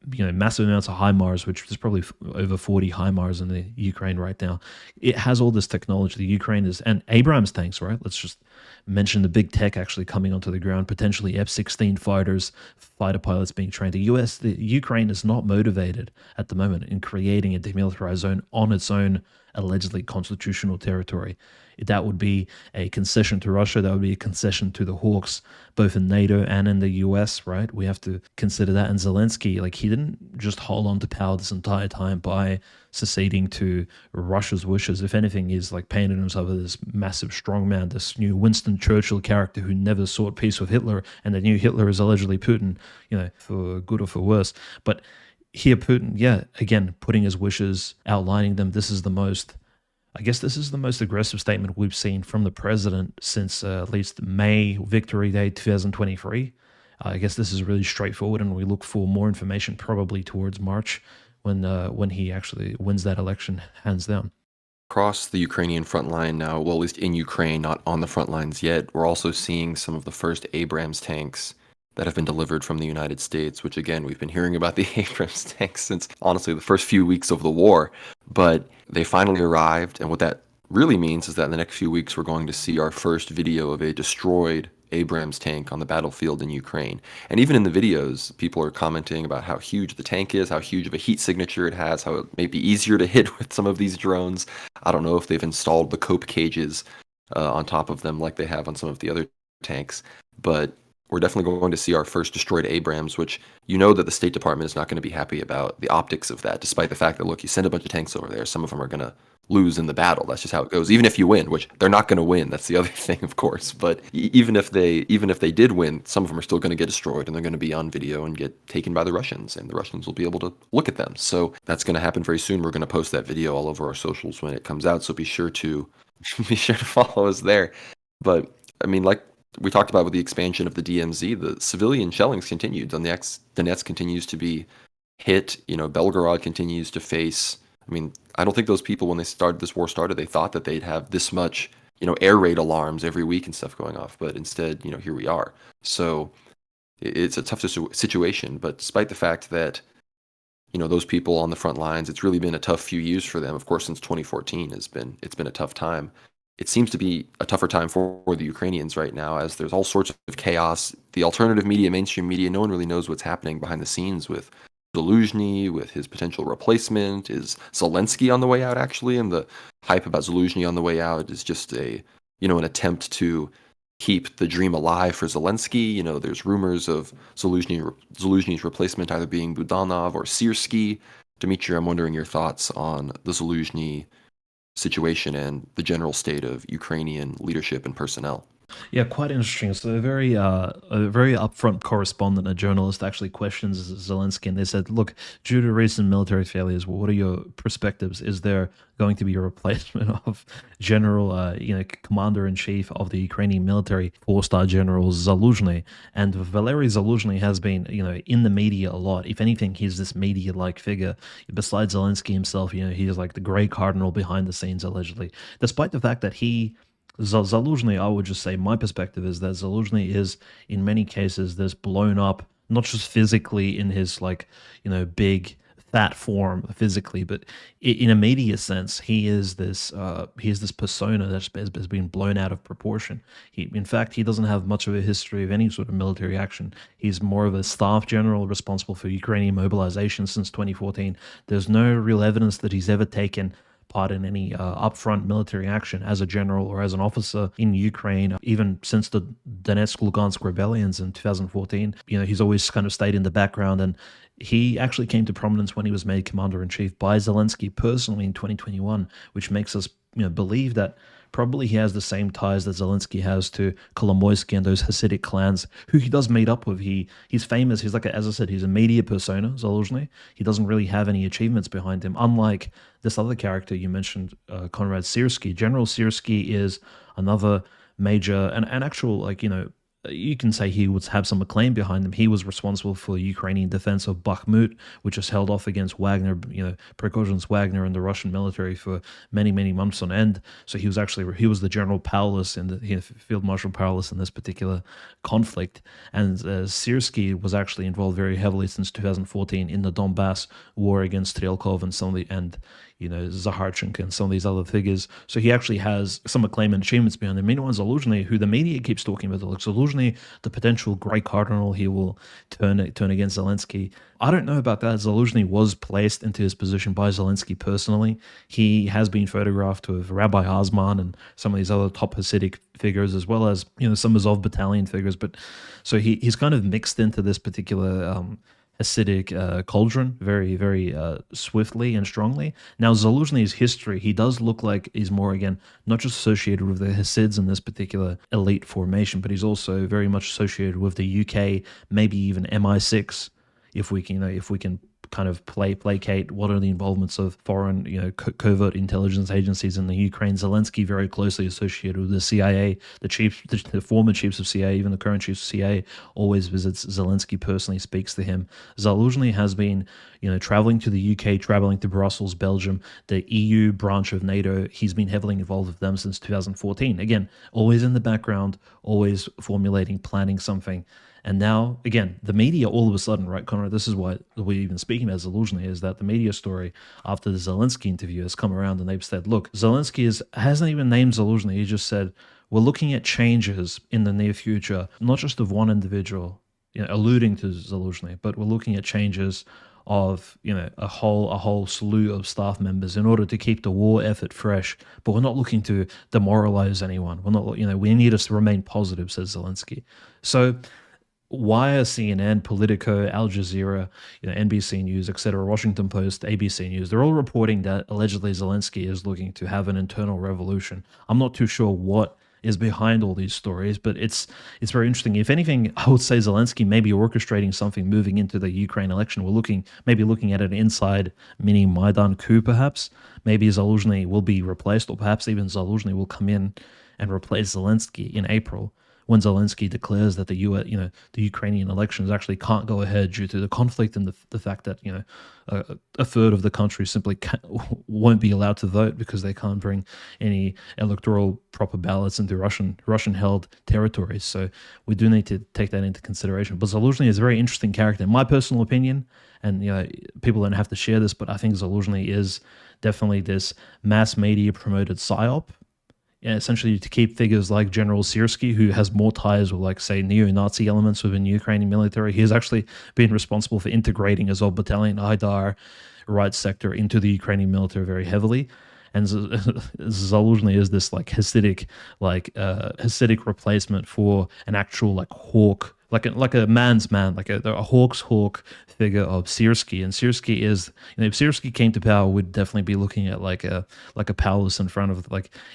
massive amounts of HIMARS, which there's probably over 40 HIMARS in the Ukraine right now. It has all this technology. The Ukraine is, and Abrams tanks, right? Let's just mention the big tech actually coming onto the ground, potentially F-16 fighters, fighter pilots being trained. The Ukraine is not motivated at the moment in creating a demilitarized zone on its own allegedly constitutional territory. That would be a concession to Russia. That would be a concession to the hawks, both in NATO and in the US, right? We have to consider that. And Zelensky, he didn't just hold on to power this entire time by seceding to Russia's wishes. If anything, he's painted himself as this massive strongman, this new Winston Churchill character who never sought peace with Hitler. And the new Hitler is allegedly Putin, for good or for worse. But here, Putin, again, putting his wishes, outlining them. This is the most aggressive statement we've seen from the president since at least May Victory Day 2023. I guess this is really straightforward, and we look for more information probably towards March when he actually wins that election hands down. Across the Ukrainian front line now, well, at least in Ukraine, not on the front lines yet, we're also seeing some of the first Abrams tanks that have been delivered from the United States, which again, we've been hearing about the Abrams tanks since honestly the first few weeks of the war. But they finally arrived, and what that really means is that in the next few weeks, we're going to see our first video of a destroyed Abrams tank on the battlefield in Ukraine. And even in the videos, people are commenting about how huge the tank is, how huge of a heat signature it has, how it may be easier to hit with some of these drones. I don't know if they've installed the cope cages on top of them like they have on some of the other tanks, but we're definitely going to see our first destroyed Abrams, which you know that the State Department is not going to be happy about the optics of that, despite the fact that, look, you send a bunch of tanks over there, some of them are going to lose in the battle. That's just how it goes. Even if you win, which they're not going to win, that's the other thing, of course. But even if they did win, some of them are still going to get destroyed, and they're going to be on video and get taken by the Russians, and the Russians will be able to look at them. So that's going to happen very soon. We're going to post that video all over our socials when it comes out. So be sure to follow us there. But I mean, like we talked about with the expansion of the DMZ, the civilian shellings continued. Donetsk continues to be hit. Belgorod continues to face. I mean, I don't think those people, when this war started, they thought that they'd have this much, air raid alarms every week and stuff going off. But instead, here we are. So it's a tough situation. But despite the fact that, those people on the front lines, it's really been a tough few years for them. Of course, since 2014 it's been a tough time. It seems to be a tougher time for the Ukrainians right now, as there's all sorts of chaos. The alternative media, mainstream media, no one really knows what's happening behind the scenes with Zaluzhny, with his potential replacement. Is Zelensky on the way out, actually? And the hype about Zaluzhny on the way out is just an attempt to keep the dream alive for Zelensky. There's rumors of Zaluzhny's replacement either being Budanov or Syrskyi. Dmitry, I'm wondering your thoughts on the Zaluzhny situation and the general state of Ukrainian leadership and personnel. Yeah, quite interesting. So a very upfront correspondent, a journalist, actually questions Zelensky, and they said, "Look, due to recent military failures, what are your perspectives? Is there going to be a replacement of General, Commander in Chief of the Ukrainian military, four-star General Zaluzhny?" And Valery Zaluzhny has been, in the media a lot. If anything, he's this media-like figure. Besides Zelensky himself, he is like the Grey Cardinal behind the scenes, allegedly. Despite the fact that Zaluzhny, I would just say my perspective is that Zaluzhny is, in many cases, this blown up, not just physically in his big fat form physically, but in a media sense, he is this persona that has been blown out of proportion. In fact, he doesn't have much of a history of any sort of military action. He's more of a staff general responsible for Ukrainian mobilization since 2014. There's no real evidence that he's ever taken part in any upfront military action as a general or as an officer in Ukraine, even since the Donetsk-Lugansk rebellions in 2014. He's always kind of stayed in the background, and he actually came to prominence when he was made commander-in-chief by Zelensky personally in 2021, which makes us believe that probably he has the same ties that Zelensky has to Kolomoisky and those Hasidic clans who he does meet up with. He's famous. He's as I said, he's a media persona, Zaluzhny. He doesn't really have any achievements behind him, unlike this other character you mentioned, Konrad Syrskyi. General Syrskyi is another major and actual, you can say he would have some acclaim behind him. He was responsible for the Ukrainian defense of Bakhmut, which was held off against Wagner, Prigozhin's Wagner and the Russian military for many, many months on end. So he was the General Paulus in the Field Marshal Paulus in this particular conflict. And Syrskyi was actually involved very heavily since 2014 in the Donbass war against Strelkov and Zaharchenko and some of these other figures. So he actually has some acclaim and achievements behind him. Meanwhile, Zaluzhny, who the media keeps talking about, like Zaluzhny, the potential Grey Cardinal, he will turn against Zelensky. I don't know about that. Zaluzhny was placed into his position by Zelensky personally. He has been photographed with Rabbi Osman and some of these other top Hasidic figures, as well as some Azov battalion figures. But so he's kind of mixed into this particular Hasidic cauldron very, very swiftly and strongly. Now, Zaluzhny's history, he does look like he's more, again, not just associated with the Hasids in this particular elite formation, but he's also very much associated with the UK, maybe even MI6, if we can kind of placate what are the involvements of foreign, covert intelligence agencies in the Ukraine. Zelensky very closely associated with the CIA. The former chiefs of CIA, even the current chiefs of CIA, always visits Zelensky personally, speaks to him. Zaluzhny has been, traveling to the UK, traveling to Brussels, Belgium, the EU branch of NATO. He's been heavily involved with them since 2014. Again, always in the background, always formulating, planning something. And now, again, the media all of a sudden, right, Conrad, this is why we're even speaking about Zaluzhny, is that the media story after the Zelensky interview has come around and they've said, look, hasn't even named Zaluzhny. He just said, we're looking at changes in the near future, not just of one individual, alluding to Zaluzhny, but we're looking at changes of a whole slew of staff members in order to keep the war effort fresh. But we're not looking to demoralize anyone. We're not, we need us to remain positive, says Zelensky. So why are CNN, Politico, Al Jazeera, NBC News, etc., Washington Post, ABC News, they're all reporting that allegedly Zelensky is looking to have an internal revolution. I'm not too sure what is behind all these stories, but it's very interesting. If anything, I would say Zelensky may be orchestrating something moving into the Ukraine election. We're maybe looking at an inside mini Maidan coup, perhaps. Maybe Zaluzhny will be replaced, or perhaps even Zaluzhny will come in and replace Zelensky in April, when Zelensky declares that the Ukrainian elections actually can't go ahead due to the conflict and the fact that a third of the country simply won't be allowed to vote because they can't bring any electoral proper ballots into Russian held territories. So we do need to take that into consideration. But Zaluzhny is a very interesting character, in my personal opinion, and people don't have to share this, but I think Zaluzhny is definitely this mass media promoted psyop, essentially to keep figures like General Syrskyi, who has more ties with, like, say, neo-Nazi elements within the Ukrainian military. He has actually been responsible for integrating Azov Battalion, Haidar, right sector into the Ukrainian military very heavily. And Zaluzhny is this Hasidic replacement for an actual hawk, like a man's man, like a hawk's hawk figure of Syrskyi. And Syrskyi is, if Syrskyi came to power, we'd definitely be looking at like a palace in front of,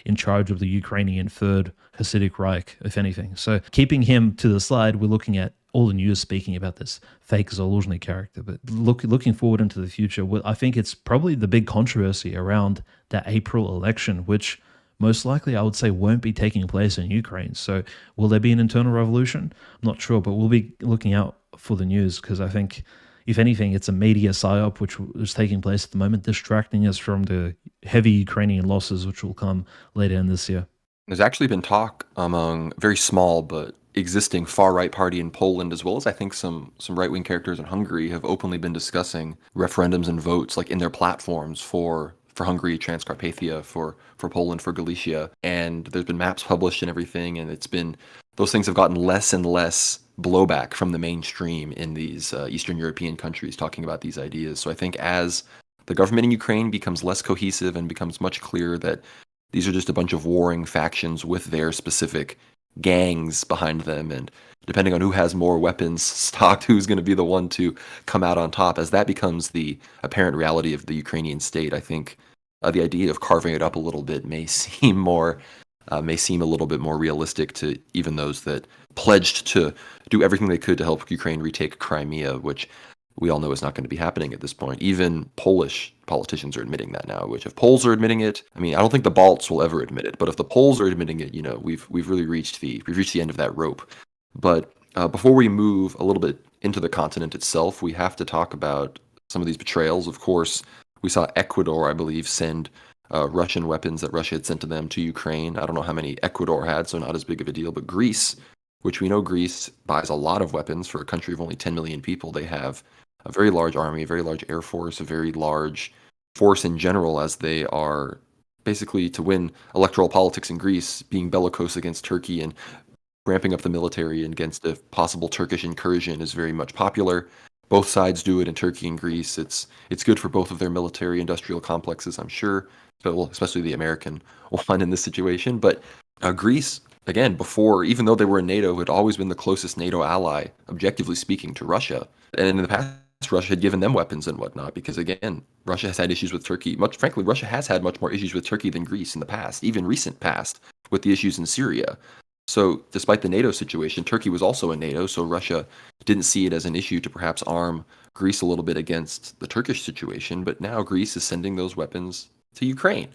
in charge of the Ukrainian Third Hasidic Reich, if anything. So keeping him to the side, we're looking at all the news speaking about this fake Zaluzhny character. But looking forward into the future, I think it's probably the big controversy around that April election, which most likely I would say won't be taking place in Ukraine. So will there be an internal revolution? I'm not sure, but we'll be looking out for the news, because I think, if anything, it's a media psyop which is taking place at the moment, distracting us from the heavy Ukrainian losses which will come later in this year. There's actually been talk among very small but existing far-right party in Poland, as well as I think some right-wing characters in Hungary, have openly been discussing referendums and votes in their platforms for Hungary, Transcarpathia, for Poland, for Galicia. And there's been maps published and everything, and those things have gotten less and less blowback from the mainstream in these Eastern European countries talking about these ideas. So I think as the government in Ukraine becomes less cohesive and becomes much clearer that these are just a bunch of warring factions with their specific gangs behind them, and depending on who has more weapons stocked, who's going to be the one to come out on top, as that becomes the apparent reality of the Ukrainian state, I think the idea of carving it up a little bit may seem a little bit more realistic to even those that pledged to do everything they could to help Ukraine retake Crimea, which we all know is not going to be happening at this point. Even Polish politicians are admitting that now, which if Poles are admitting it, I mean, I don't think the Balts will ever admit it, but if the Poles are admitting it, we've really reached the end of that rope. But before we move a little bit into the continent itself, we have to talk about some of these betrayals. Of course, we saw Ecuador, I believe, send Russian weapons that Russia had sent to them to Ukraine. I don't know how many Ecuador had, so not as big of a deal, but Greece, which we know Greece buys a lot of weapons for a country of only 10 million people. They have a very large army, a very large air force, a very large force in general, as they are basically, to win electoral politics in Greece, being bellicose against Turkey and ramping up the military against a possible Turkish incursion is very much popular. Both sides do it in Turkey and Greece. It's good for both of their military industrial complexes, I'm sure, but especially the American one in this situation. But Greece, again, even though they were in NATO, had always been the closest NATO ally, objectively speaking, to Russia. And in the past, Russia had given them weapons and whatnot, because again, Russia has had issues with Turkey. Frankly, Russia has had much more issues with Turkey than Greece in the past, even recent past, with the issues in Syria. So despite the NATO situation, Turkey was also in NATO, so Russia didn't see it as an issue to perhaps arm Greece a little bit against the Turkish situation, but now Greece is sending those weapons to Ukraine.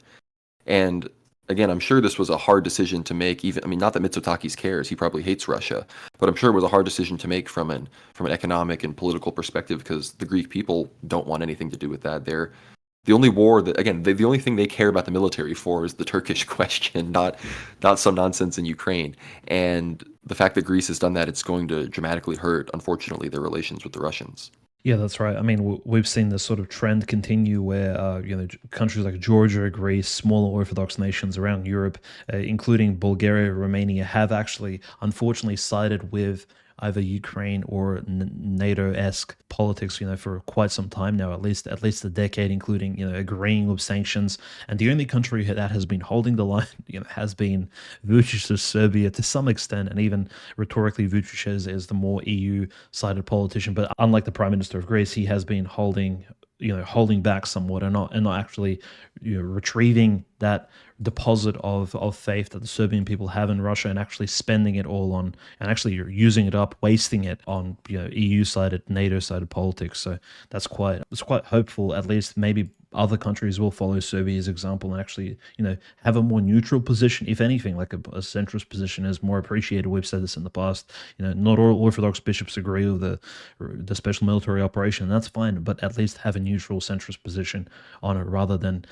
And again, I'm sure this was a hard decision to make. Not that Mitsotakis cares, he probably hates Russia, but I'm sure it was a hard decision to make from an economic and political perspective, because the Greek people don't want anything to do with that. The only war that, again, the only thing they care about the military for is the Turkish question, not some nonsense in Ukraine. And the fact that Greece has done that, it's going to dramatically hurt, unfortunately, their relations with the Russians. Yeah, that's right. I mean, we've seen this sort of trend continue where, countries like Georgia, Greece, smaller Orthodox nations around Europe, including Bulgaria, Romania, have actually, unfortunately, sided with either Ukraine or NATO-esque politics, for quite some time now, at least a decade, including, agreeing with sanctions. And the only country that has been holding the line, has been Vucic's Serbia to some extent, and even rhetorically, Vucic is the more EU-sided politician. But unlike the Prime Minister of Greece, he has been holding back somewhat, and not actually, retrieving that deposit of faith that the Serbian people have in Russia, and actually spending it all on, and actually using it up, wasting it on, EU-sided, NATO-sided politics. So it's quite hopeful. At least maybe other countries will follow Serbia's example and actually, have a more neutral position. If anything, like a centrist position is more appreciated. We've said this in the past. Not all Orthodox bishops agree with the special military operation, and that's fine. But at least have a neutral centrist position on it, rather than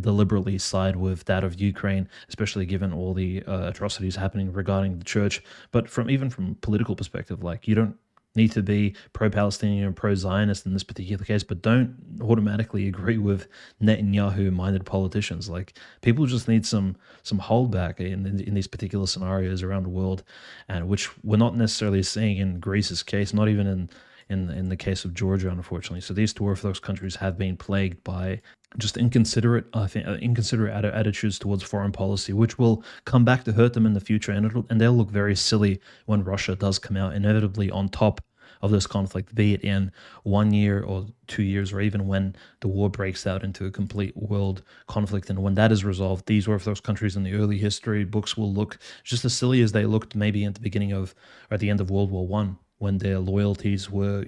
deliberately side with that of Ukraine, especially given all the atrocities happening regarding the church. But even from political perspective, like, you don't need to be pro-Palestinian and pro-Zionist in this particular case, but don't automatically agree with Netanyahu-minded politicians. Like, people just need some holdback in these particular scenarios around the world, and which we're not necessarily seeing in Greece's case, not even in the case of Georgia, unfortunately. So these two Orthodox countries have been plagued by just inconsiderate attitudes towards foreign policy, which will come back to hurt them in the future, and they'll look very silly when Russia does come out inevitably on top of this conflict, be it in 1 year or 2 years, or even when the war breaks out into a complete world conflict. And when that is resolved, these Orthodox countries in the early history books will look just as silly as they looked maybe at the beginning of, or at the end of World War One, when their loyalties were,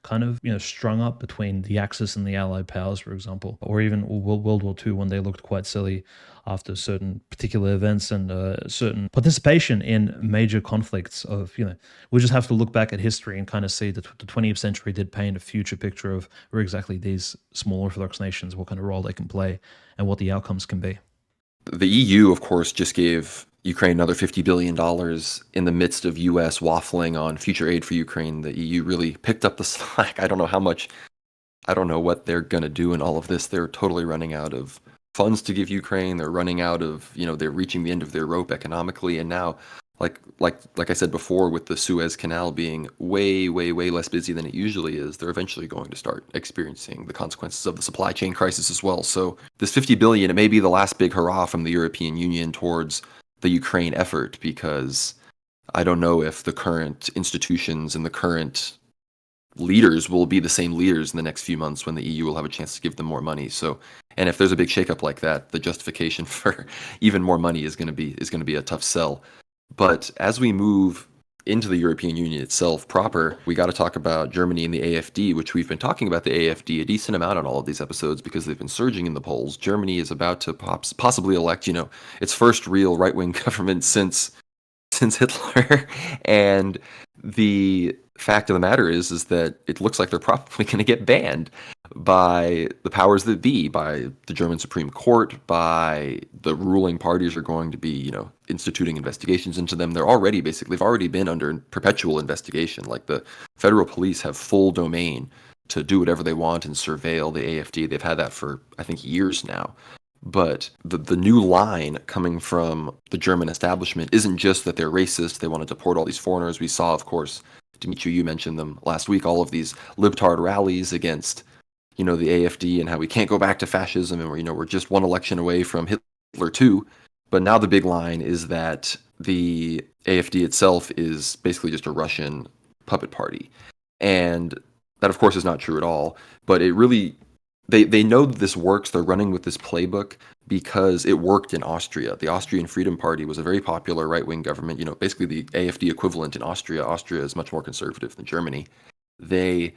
kind of, strung up between the Axis and the Allied powers, for example, or even World War II, when they looked quite silly after certain particular events and certain participation in major conflicts. We just have to look back at history and kind of see that the 20th century did paint a future picture of where exactly these small Orthodox nations, what kind of role they can play, and what the outcomes can be. The EU, of course, just gave Ukraine another $50 billion in the midst of US waffling on future aid for Ukraine. The EU really picked up the slack. I don't know how much, I don't know what they're going to do in all of this. They're totally running out of funds to give Ukraine. They're running out of, they're reaching the end of their rope economically. And now, like I said before, with the Suez Canal being way, way, way less busy than it usually is, they're eventually going to start experiencing the consequences of the supply chain crisis as well. So this 50 billion, it may be the last big hurrah from the European Union towards the Ukraine effort, because I don't know if the current institutions and the current leaders will be the same leaders in the next few months when the EU will have a chance to give them more money. So, and if there's a big shakeup like that, the justification for even more money is going to be a tough sell. But as we move into the European Union itself proper, we got to talk about Germany and the AfD, which we've been talking about the AfD a decent amount on all of these episodes because they've been surging in the polls. Germany is about to possibly elect, its first real right-wing government since Hitler. And the fact of the matter is that it looks like they're probably going to get banned by the powers that be, by the German Supreme Court, by the ruling parties are going to be, instituting investigations into them. They've already been under perpetual investigation. Like, the federal police have full domain to do whatever they want and surveil the AfD. They've had that for, I think, years now. But the new line coming from the German establishment isn't just that they're racist. They want to deport all these foreigners. We saw, of course, Dimitri, you mentioned them last week, all of these libtard rallies against, the AfD and how we can't go back to fascism, and we're just one election away from Hitler too. But now the big line is that the AfD itself is basically just a Russian puppet party. And that, of course, is not true at all. But it really, they know that this works. They're running with this playbook because it worked in Austria. The Austrian Freedom Party was a very popular right-wing government, basically the AfD equivalent in Austria. Austria is much more conservative than Germany. They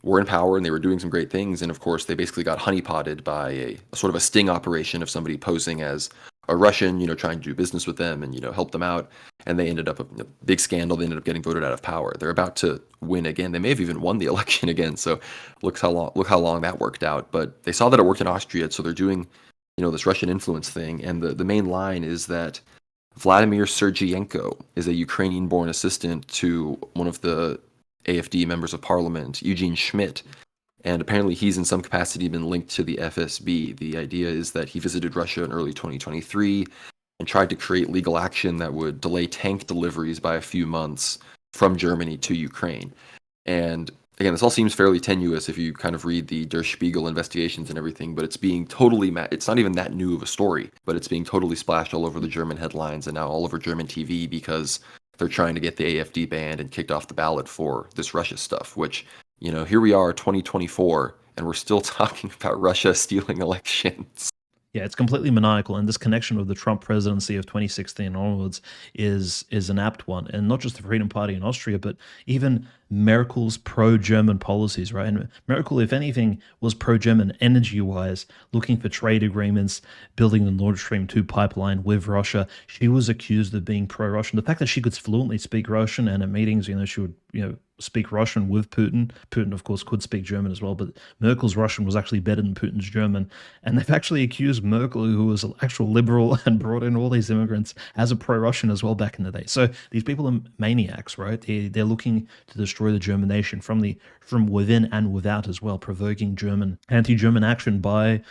were in power and they were doing some great things. And of course, they basically got honeypotted by a sort of a sting operation of somebody posing as a Russian, trying to do business with them and, help them out. And they ended up a big scandal. They ended up getting voted out of power. They're about to win again. They may have even won the election again. So look how long that worked out. But they saw that it worked in Austria. So they're doing, this Russian influence thing. And the main line is that Vladimir Sergienko is a Ukrainian-born assistant to one of the AfD members of parliament, Eugene Schmidt, and apparently he's in some capacity been linked to the FSB. The idea is that he visited Russia in early 2023 and tried to create legal action that would delay tank deliveries by a few months from Germany to Ukraine. And again, this all seems fairly tenuous if you kind of read the Der Spiegel investigations and everything, but it's being totally, it's not even that new of a story, but it's being totally splashed all over the German headlines and now all over German TV because they're trying to get the AfD banned and kicked off the ballot for this Russia stuff, which, here we are, 2024, and we're still talking about Russia stealing elections. Yeah, it's completely maniacal, and this connection with the Trump presidency of 2016 onwards is an apt one, and not just the Freedom Party in Austria, but even Merkel's pro-German policies, right? And Merkel, if anything, was pro-German energy-wise, looking for trade agreements, building the Nord Stream 2 pipeline with Russia. She was accused of being pro-Russian. The fact that she could fluently speak Russian, and at meetings, she would, speak Russian with Putin. Putin, of course, could speak German as well, but Merkel's Russian was actually better than Putin's German. And they've actually accused Merkel, who was an actual liberal and brought in all these immigrants, as a pro-Russian as well back in the day. So these people are maniacs, right? They're looking to destroy the German nation from within and without as well, provoking anti-German action by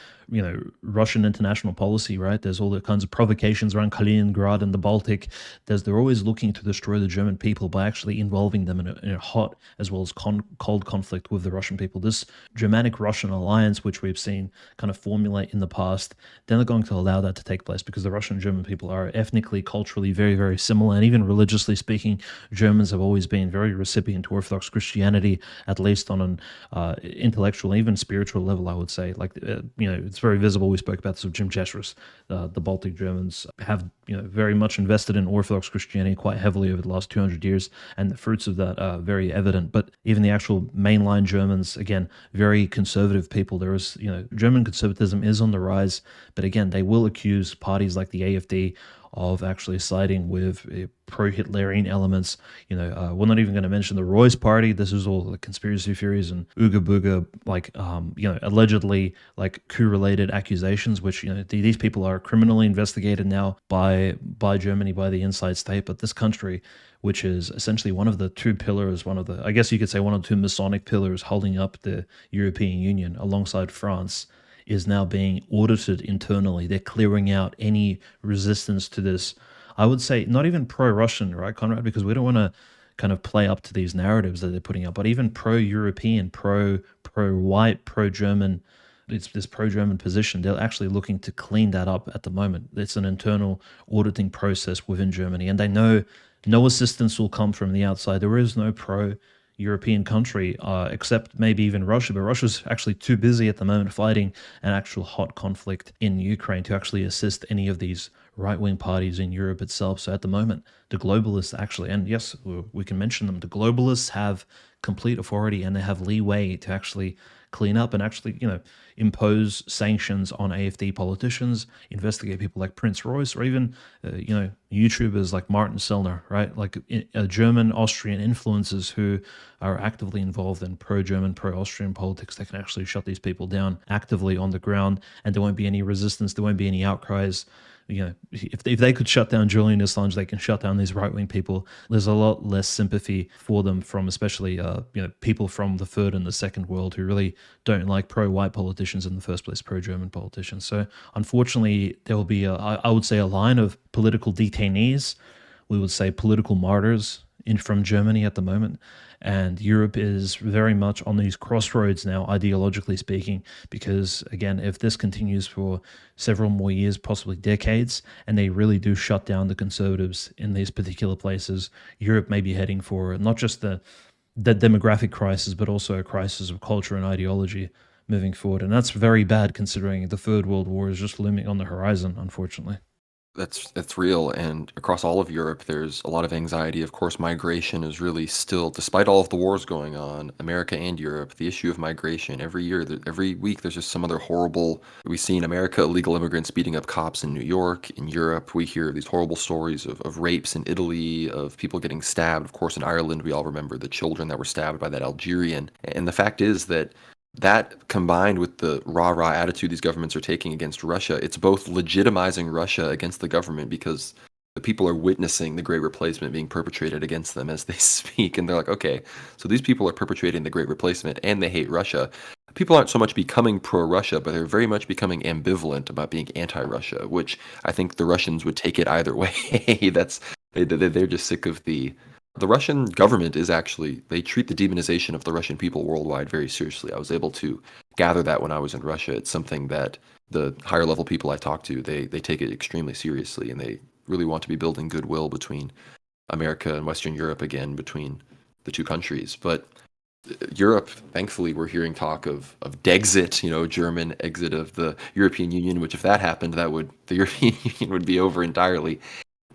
Russian international policy, right? There's all the kinds of provocations around Kaliningrad and the Baltic. They're always looking to destroy the German people by actually involving them in a hot as well as cold conflict with the Russian people. This Germanic-Russian alliance, which we've seen kind of formulate in the past, they're not going to allow that to take place because the Russian and German people are ethnically, culturally very, very similar. And even religiously speaking, Germans have always been very recipient to Orthodox Christianity, at least on an intellectual, even spiritual level, I would say. It's very visible. We spoke about this with Jim Jeshris. The Baltic Germans have, very much invested in Orthodox Christianity quite heavily over the last 200 years, and the fruits of that are very evident. But even the actual mainline Germans, again, very conservative people. There is, German conservatism is on the rise, but again, they will accuse parties like the AfD of actually siding with pro-Hitlerian elements. We're not even going to mention the Royce Party. This is all the conspiracy theories and ooga booga, allegedly coup-related accusations, which these people are criminally investigated now by Germany, by the inside state. But this country, which is essentially one of the two pillars, I guess you could say one of the two Masonic pillars holding up the European Union alongside France, is now being audited internally. They're clearing out any resistance to this. I would say not even pro-Russian, right, Conrad? Because we don't want to kind of play up to these narratives that they're putting up, but even pro-European, pro-white, pro-German, it's this pro-German position. They're actually looking to clean that up at the moment. It's an internal auditing process within Germany, and they know no assistance will come from the outside. There is no European country, except maybe even Russia, but Russia's actually too busy at the moment fighting an actual hot conflict in Ukraine to actually assist any of these right-wing parties in Europe itself. So at the moment, the globalists actually, and yes, we can mention them, the globalists have complete authority and they have leeway to actually clean up and actually, impose sanctions on AfD politicians, investigate people like Prince Royce, or even, YouTubers like Martin Sellner, right? Like German, Austrian influencers who are actively involved in pro-German, pro-Austrian politics. They can actually shut these people down actively on the ground, and there won't be any resistance. There won't be any outcries. If they could shut down Julian Assange, they can shut down these right-wing people. There's a lot less sympathy for them from especially people from the third and the second world who really don't like pro-white politicians in the first place, pro-German politicians. So unfortunately, there will be I would say a line of political detainees. We would say political martyrs from Germany at the moment. And Europe is very much on these crossroads now, ideologically speaking, because, again, if this continues for several more years, possibly decades, and they really do shut down the conservatives in these particular places, Europe may be heading for not just the demographic crisis, but also a crisis of culture and ideology moving forward. And that's very bad considering the Third World War is just looming on the horizon, unfortunately. That's real, and across all of Europe, there's a lot of anxiety. Of course, migration is really still, despite all of the wars going on, America and Europe, the issue of migration every year, every week, there's just some other horrible. We see in America illegal immigrants beating up cops in New York. In Europe, we hear these horrible stories of rapes in Italy, of people getting stabbed. Of course, in Ireland, we all remember the children that were stabbed by that Algerian. And the fact is that that combined with the rah-rah attitude these governments are taking against Russia, it's both legitimizing Russia against the government because the people are witnessing the Great Replacement being perpetrated against them as they speak. And they're like, okay, so these people are perpetrating the Great Replacement and they hate Russia. People aren't so much becoming pro-Russia, but they're very much becoming ambivalent about being anti-Russia, which I think the Russians would take it either way. They're just sick of the Russian government is actually, they treat the demonization of the Russian people worldwide very seriously. I was able to gather that when I was in Russia. It's something that the higher level people I talk to, they take it extremely seriously, and they really want to be building goodwill between America and Western Europe again, between the two countries. But Europe, thankfully, we're hearing talk of Dexit, German exit of the European Union, which if that happened, the European Union would be over entirely.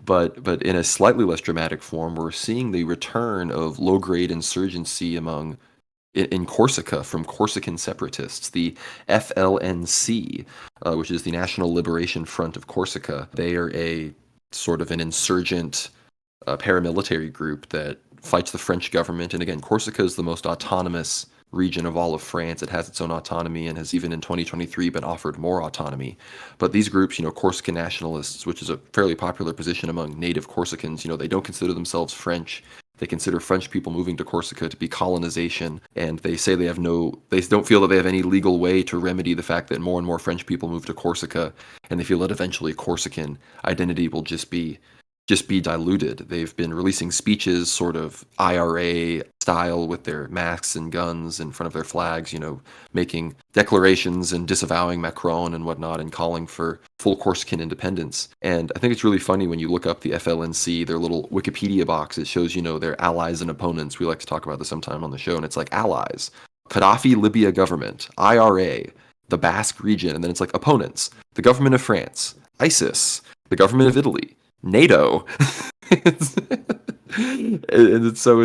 But in a slightly less dramatic form, we're seeing the return of low-grade insurgency in Corsica from Corsican separatists, the FLNC, which is the National Liberation Front of Corsica. They are a sort of an insurgent paramilitary group that fights the French government. And again, Corsica is the most autonomous region of all of France. It has its own autonomy and has even in 2023 been offered more autonomy. But these groups, Corsican nationalists, which is a fairly popular position among native Corsicans, they don't consider themselves French. They consider French people moving to Corsica to be colonization, and they say they don't feel that they have any legal way to remedy the fact that more and more French people move to Corsica, and they feel that eventually Corsican identity will just be diluted. They've been releasing speeches sort of IRA style with their masks and guns in front of their flags, making declarations and disavowing Macron and whatnot and calling for full Corsican independence. And I think it's really funny when you look up the FLNC, their little Wikipedia box, it shows, their allies and opponents. We like to talk about this sometime on the show, and it's like allies, Gaddafi Libya government, IRA, the Basque region, and then it's like opponents, the government of France, ISIS, the government of Italy, NATO. and so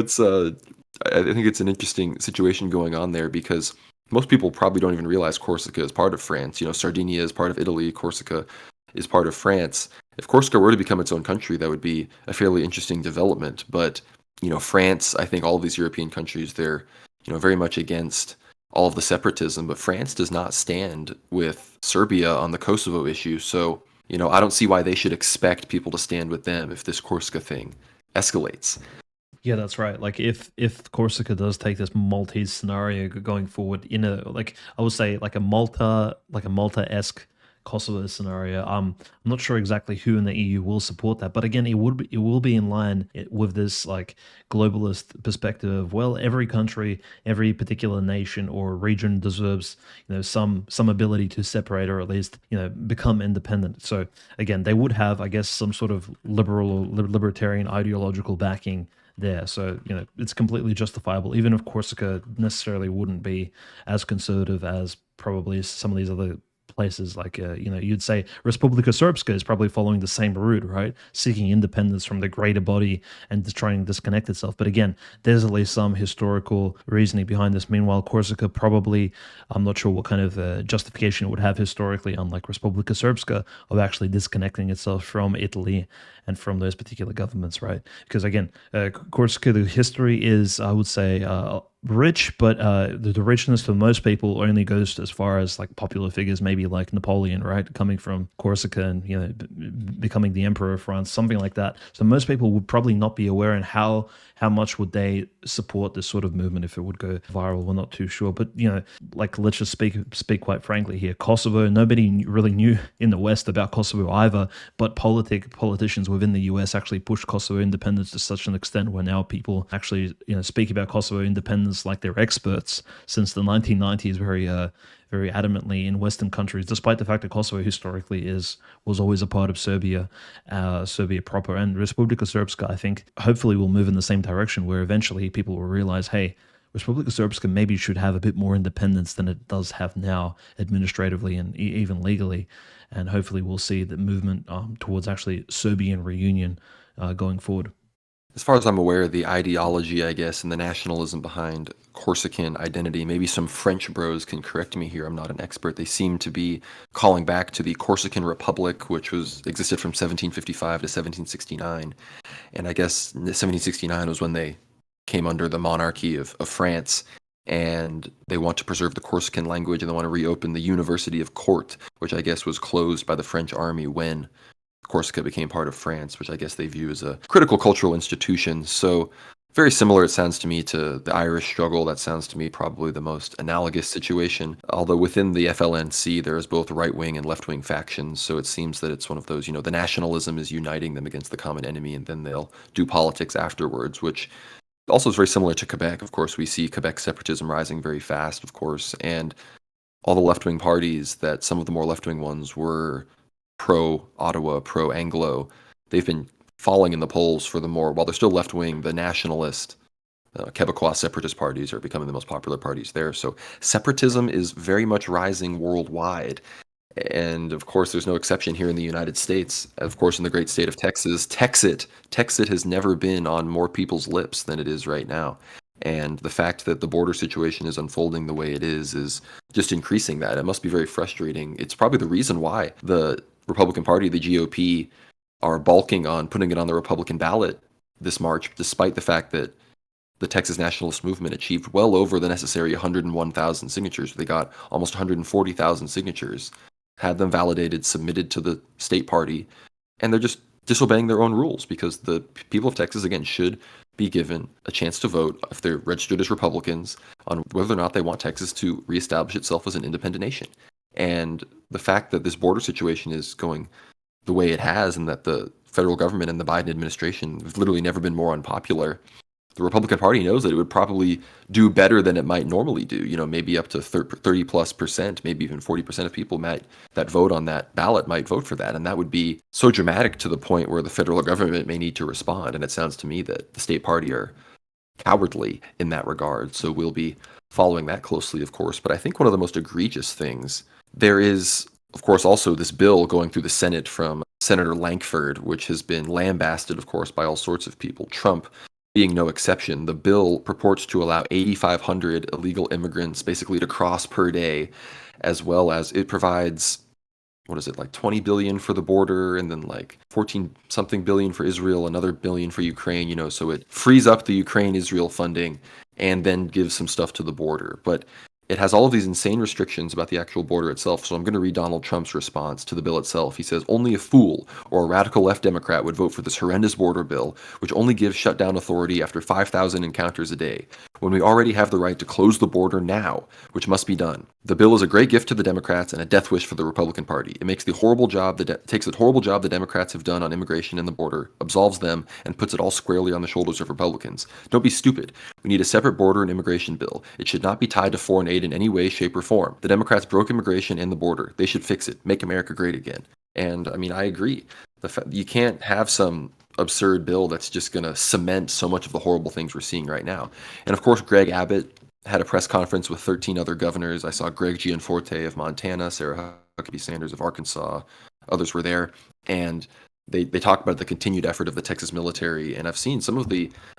I think it's an interesting situation going on there because most people probably don't even realize Corsica is part of France. Sardinia is part of Italy, Corsica is part of France. If Corsica were to become its own country, that would be a fairly interesting development. But, France, I think all of these European countries, they're, very much against all of the separatism, but France does not stand with Serbia on the Kosovo issue. So, I don't see why they should expect people to stand with them if this Corsica thing escalates. Yeah, that's right. Like if Corsica does take this Maltese scenario going forward in I would say like a Malta-esque Kosovo scenario. I'm not sure exactly who in the EU will support that, but again, it will be in line with this like globalist perspective of, well, every country, every particular nation or region deserves some ability to separate or at least become independent. So again, they would have, I guess, some sort of liberal or libertarian ideological backing there. So, it's completely justifiable, even if Corsica necessarily wouldn't be as conservative as probably some of these other places. Like, you'd say Republika Srpska is probably following the same route, right? Seeking independence from the greater body and just trying to disconnect itself. But again, there's at least some historical reasoning behind this. Meanwhile, Corsica probably, I'm not sure what kind of justification it would have historically, unlike Republika Srpska, of actually disconnecting itself from Italy and from those particular governments, right? Because again, Corsica, the history is, I would say, rich, but the richness for most people only goes as far as like popular figures, maybe like Napoleon, right, coming from Corsica and becoming the emperor of France, something like that. So most people would probably not be aware, and how much would they support this sort of movement if it would go viral? We're not too sure. But like, let's just speak quite frankly here. Kosovo, nobody really knew in the West about Kosovo either, but politicians within the US actually pushed Kosovo independence to such an extent where now people actually speak about Kosovo independence like they're experts since the 1990s, very adamantly in Western countries, despite the fact that Kosovo historically was always a part of Serbia proper. And Republika Srpska, I think, hopefully will move in the same direction, where eventually people will realize, hey, Republika Srpska maybe should have a bit more independence than it does have now, administratively and even legally. And hopefully, we'll see the movement towards actually Serbian reunion going forward. As far as I'm aware, the ideology, I guess, and the nationalism behind Corsican identity, maybe some French bros can correct me here. I'm not an expert. They seem to be calling back to the Corsican Republic, which was existed from 1755 to 1769. And I guess 1769 was when they came under the monarchy of France. And they want to preserve the Corsican language, and they want to reopen the University of Court, which I guess was closed by the French army when Corsica became part of France, which I guess they view as a critical cultural institution. So very similar, it sounds to me, to the Irish struggle. That sounds to me probably the most analogous situation. Although within the FLNC, there is both right-wing and left-wing factions. So it seems that it's one of those, the nationalism is uniting them against the common enemy, and then they'll do politics afterwards, which also is very similar to Quebec. Of course, we see Quebec separatism rising very fast, of course, and all the left-wing parties that some of the more left-wing ones were pro-Ottawa, pro-Anglo, they've been falling in the polls for the more, while they're still left-wing, the nationalist, Quebecois separatist parties are becoming the most popular parties there. So separatism is very much rising worldwide. And of course, there's no exception here in the United States. Of course, in the great state of Texas, Texit has never been on more people's lips than it is right now. And the fact that the border situation is unfolding the way it is just increasing that. It must be very frustrating. It's probably the reason why the Republican Party, the GOP, are balking on putting it on the Republican ballot this March, despite the fact that the Texas nationalist movement achieved well over the necessary 101,000 signatures. They got almost 140,000 signatures, had them validated, submitted to the state party, and they're just disobeying their own rules because the people of Texas, again, should be given a chance to vote if they're registered as Republicans on whether or not they want Texas to reestablish itself as an independent nation. And the fact that this border situation is going the way it has and that the federal government and the Biden administration have literally never been more unpopular, the Republican Party knows that it would probably do better than it might normally do. Maybe up to 30+%, maybe even 40% of people that vote on that ballot might vote for that. And that would be so dramatic to the point where the federal government may need to respond. And it sounds to me that the state party are cowardly in that regard. So we'll be following that closely, of course. But I think one of the most egregious things, there is, of course, also this bill going through the Senate from Senator Lankford, which has been lambasted, of course, by all sorts of people. Trump being no exception. The bill purports to allow 8,500 illegal immigrants basically to cross per day, as well as it provides, what is it, like 20 billion for the border, and then like 14 something billion for Israel, another billion for Ukraine, so it frees up the Ukraine-Israel funding and then gives some stuff to the border. But it has all of these insane restrictions about the actual border itself. So I'm going to read Donald Trump's response to the bill itself. He says, "Only a fool or a radical left Democrat would vote for this horrendous border bill, which only gives shutdown authority after 5,000 encounters a day, when we already have the right to close the border now, which must be done. The bill is a great gift to the Democrats and a death wish for the Republican Party. It makes the horrible job takes the horrible job the Democrats have done on immigration and the border, absolves them, and puts it all squarely on the shoulders of Republicans. Don't be stupid. We need a separate border and immigration bill. It should not be tied to foreign aid in any way, shape, or form. The Democrats broke immigration and the border. They should fix it. Make America great again." And I mean, I agree. You can't have some absurd bill that's just going to cement so much of the horrible things we're seeing right now. And of course, Greg Abbott had a press conference with 13 other governors. I saw Greg Gianforte of Montana, Sarah Huckabee Sanders of Arkansas. Others were there. And they talk about the continued effort of the Texas military. And I've seen some of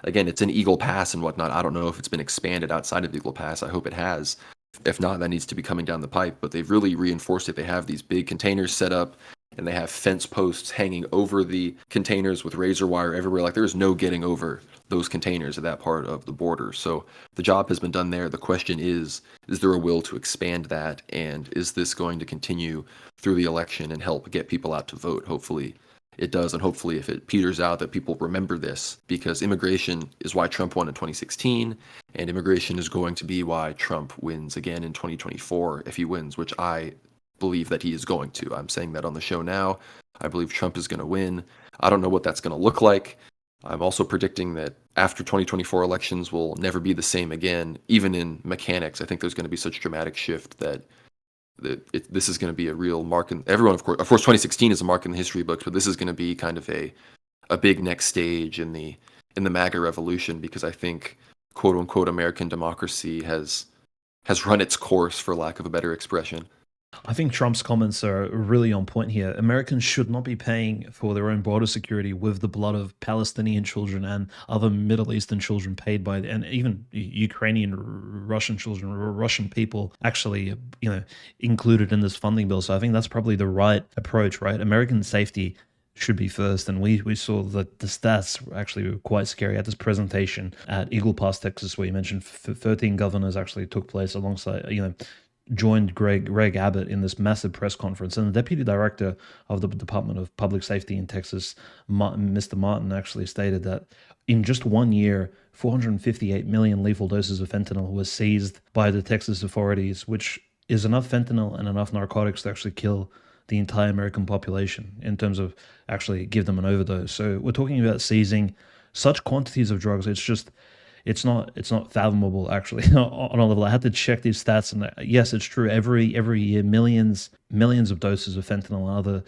again, it's in Eagle Pass and whatnot. I don't know if it's been expanded outside of Eagle Pass. I hope it has. If not, that needs to be coming down the pipe. But they've really reinforced it. They have these big containers set up, and they have fence posts hanging over the containers with razor wire everywhere. Like, there's no getting over those containers at that part of the border. So the job has been done there. The question is there a will to expand that? And is this going to continue through the election and help get people out to vote? Hopefully it does. And hopefully if it peters out, that people remember this, because immigration is why Trump won in 2016. And immigration is going to be why Trump wins again in 2024, if he wins, which I believe that he is going to. I'm saying that on the show now. I believe Trump is going to win. I don't know what that's going to look like. I'm also predicting that after 2024 elections will never be the same again, even in mechanics. I think there's going to be such a dramatic shift that this is going to be a real mark in everyone. Of course, 2016 is a mark in the history books, but this is going to be kind of a big next stage in the MAGA revolution, because I think quote unquote American democracy has run its course, for lack of a better expression. I think Trump's comments are really on point here. Americans should not be paying for their own border security with the blood of Palestinian children and other Middle Eastern children paid by, and even Ukrainian, Russian children, or Russian people actually, included in this funding bill. So I think that's probably the right approach, right? American safety should be first. And we saw that the stats actually were quite scary at this presentation at Eagle Pass, Texas, where you mentioned 13 governors actually took place alongside, joined Greg Abbott in this massive press conference. And the deputy director of the Department of Public Safety in Texas, Mr. Martin, actually stated that in just 1 year, 458 million lethal doses of fentanyl was seized by the Texas authorities, which is enough fentanyl and enough narcotics to actually kill the entire American population in terms of actually give them an overdose. So we're talking about seizing such quantities of drugs. It's not fathomable actually on a level. I had to check these stats, and yes, it's true. Every year, millions of doses of fentanyl and other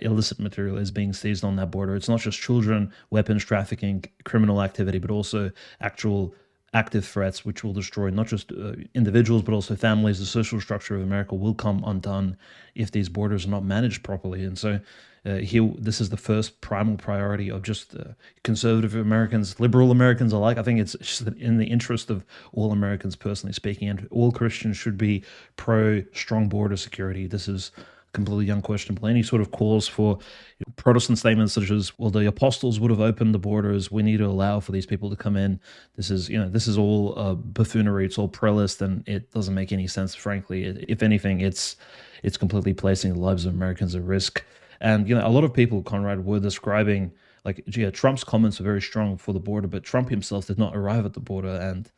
illicit material is being seized on that border. It's not just children, weapons trafficking, criminal activity, but also actual active threats, which will destroy not just individuals, but also families. The social structure of America will come undone if these borders are not managed properly. And so this is the first primal priority of just conservative Americans, liberal Americans alike. I think it's just in the interest of all Americans, personally speaking, and all Christians should be pro strong border security. This is completely unquestionable. Any sort of calls for Protestant statements such as, well, the apostles would have opened the borders, we need to allow for these people to come in. This is all buffoonery. It's all prelist, and it doesn't make any sense, frankly. If anything, it's completely placing the lives of Americans at risk. And a lot of people, Conrad, were describing Trump's comments are very strong for the border, but Trump himself did not arrive at the border. And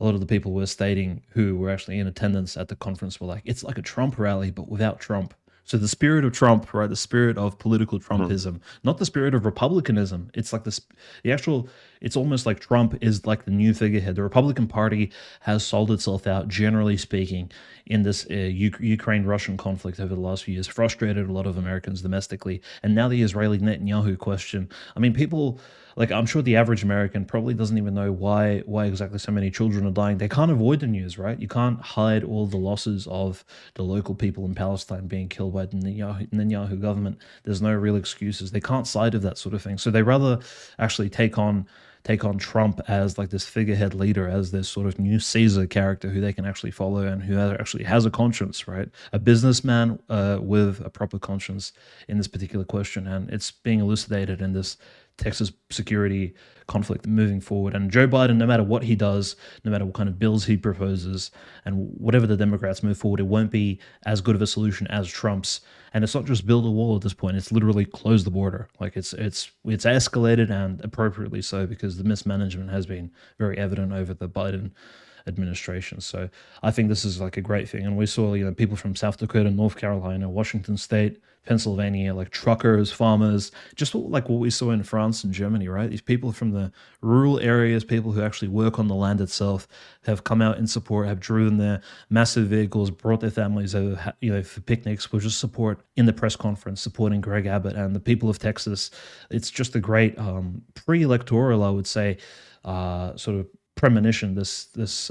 a lot of the people were stating who were actually in attendance at the conference were like, it's like a Trump rally, but without Trump. So the spirit of Trump, right? The spirit of political Trumpism, not the spirit of republicanism. It's like it's almost like Trump is like the new figurehead. The Republican Party has sold itself out, generally speaking, in this Ukraine-Russian conflict over the last few years, frustrated a lot of Americans domestically. And now the Israeli Netanyahu question. I mean, people, I'm sure the average American probably doesn't even know why exactly so many children are dying. They can't avoid the news, right? You can't hide all the losses of the local people in Palestine being killed by the Netanyahu government. There's no real excuses. They can't side of that sort of thing. So they rather actually take on Trump as like this figurehead leader, as this sort of new Caesar character who they can actually follow and who actually has a conscience, right? A businessman with a proper conscience in this particular question. And it's being elucidated in this Texas security conflict moving forward. And Joe Biden, no matter what he does, no matter what kind of bills he proposes, and whatever the Democrats move forward, it won't be as good of a solution as Trump's. And it's not just build a wall at this point; it's literally close the border. Like it's escalated, and appropriately so, because the mismanagement has been very evident over the Biden administration. So I think this is like a great thing. And we saw, people from South Dakota, North Carolina, Washington State, Pennsylvania, like truckers, farmers, just like what we saw in France and Germany, right? These people from the rural areas, people who actually work on the land itself, have come out in support, have driven their massive vehicles, brought their families over, for picnics, with just support in the press conference, supporting Greg Abbott and the people of Texas. It's just a great pre-electoral, I would say, sort of premonition, this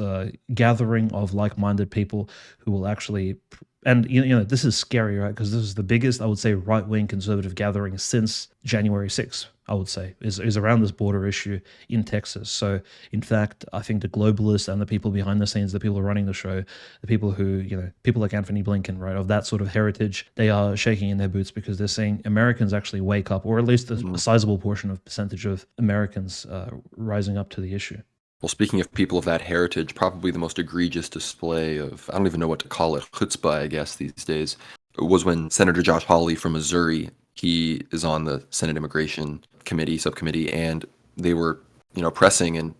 gathering of like-minded people who will actually, and this is scary, right? Because this is the biggest, I would say, right-wing conservative gathering since January 6th, I would say, is around this border issue in Texas. So in fact, I think the globalists and the people behind the scenes, the people running the show, the people who, people like Anthony Blinken, right, of that sort of heritage, they are shaking in their boots because they're seeing Americans actually wake up, or at least a sizable percentage of Americans rising up to the issue. Well, speaking of people of that heritage, probably the most egregious display of, I don't even know what to call it, chutzpah, I guess, these days, was when Senator Josh Hawley from Missouri, he is on the Senate Immigration Committee, subcommittee, and they were, pressing and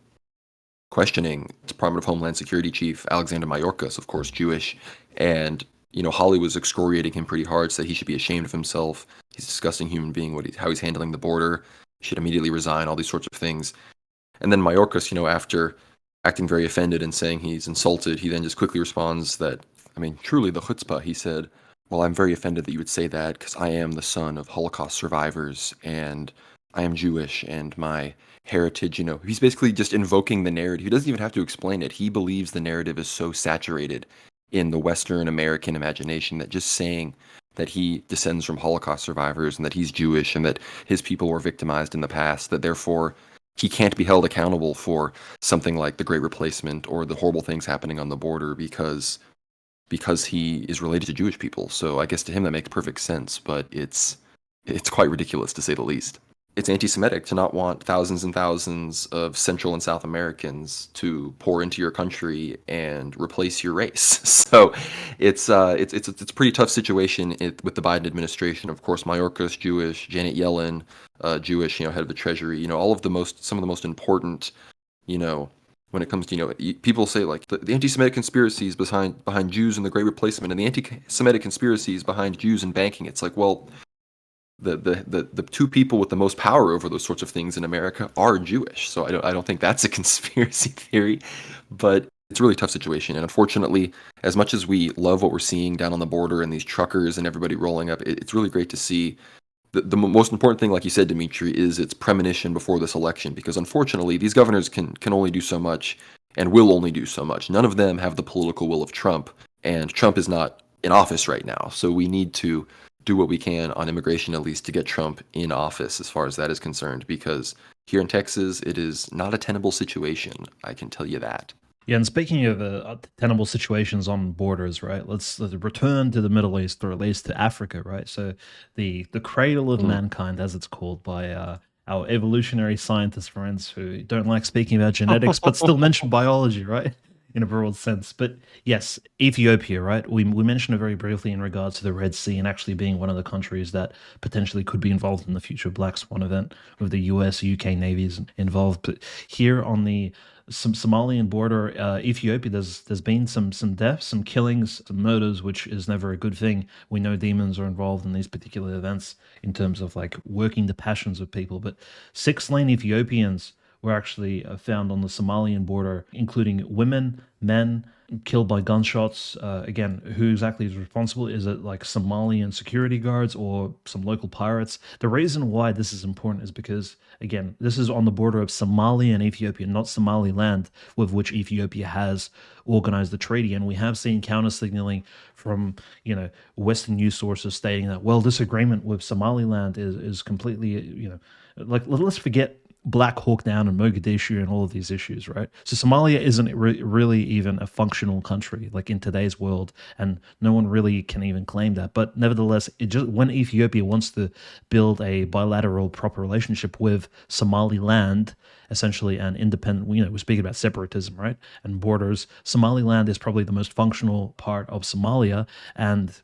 questioning Department of Homeland Security Chief Alexander Mayorkas, of course, Jewish, and, Hawley was excoriating him pretty hard, said he should be ashamed of himself. He's a disgusting human being, how he's handling the border, he should immediately resign, all these sorts of things. And then Mayorkas, after acting very offended and saying he's insulted, he then just quickly responds that, truly the chutzpah, he said, well, I'm very offended that you would say that because I am the son of Holocaust survivors and I am Jewish and my heritage, he's basically just invoking the narrative. He doesn't even have to explain it. He believes the narrative is so saturated in the Western American imagination that just saying that he descends from Holocaust survivors and that he's Jewish and that his people were victimized in the past, that therefore he can't be held accountable for something like the Great Replacement or the horrible things happening on the border because he is related to Jewish people. So I guess to him that makes perfect sense, but it's quite ridiculous to say the least. It's anti-Semitic to not want thousands and thousands of Central and South Americans to pour into your country and replace your race. So it's a pretty tough situation with the Biden administration. Of course, Mayorkas Jewish, Janet Yellen Jewish, head of the Treasury. Some of the most important, you know, when it comes to people say like the anti-Semitic conspiracies behind Jews and the Great Replacement and the anti-Semitic conspiracies behind Jews and banking. It's like, well, the two people with the most power over those sorts of things in America are Jewish. So I don't think that's a conspiracy theory, but it's a really tough situation. And unfortunately, as much as we love what we're seeing down on the border and these truckers and everybody rolling up, it's really great to see. The most important thing, like you said, Dimitri, is its premonition before this election, because unfortunately, these governors can only do so much and will only do so much. None of them have the political will of Trump, and Trump is not in office right now. So we need to do what we can on immigration, at least, to get Trump in office as far as that is concerned, because here in Texas, it is not a tenable situation. I can tell you that. Yeah, and speaking of tenable situations on borders, right? Let's return to the Middle East, or at least to Africa, right? So the cradle of Mm. mankind, as it's called by our evolutionary scientist friends who don't like speaking about genetics, but still mention biology, right? In a broad sense. But yes, Ethiopia, right? We mentioned it very briefly in regards to the Red Sea and actually being one of the countries that potentially could be involved in the future Black Swan event with the US, UK navies involved. But here on the some Somalian border, Ethiopia, there's been some deaths, some killings, some murders, which is never a good thing. We know demons are involved in these particular events in terms of like working the passions of people. But 6 slain Ethiopians were actually found on the Somalian border, including women, men killed by gunshots. Again, who exactly is responsible? Is it like Somalian security guards or some local pirates? The reason why this is important is because, again, this is on the border of Somalia and Ethiopia, not Somaliland, with which Ethiopia has organized the treaty. And we have seen counter signaling from, Western news sources stating that, well, this agreement with Somaliland is completely, like, let's forget Black Hawk Down and Mogadishu and all of these issues, right? So Somalia isn't really even a functional country like in today's world, and no one really can even claim that. But nevertheless, when Ethiopia wants to build a bilateral proper relationship with Somaliland, essentially an independent, we're speaking about separatism, right? And borders. Somaliland is probably the most functional part of Somalia, and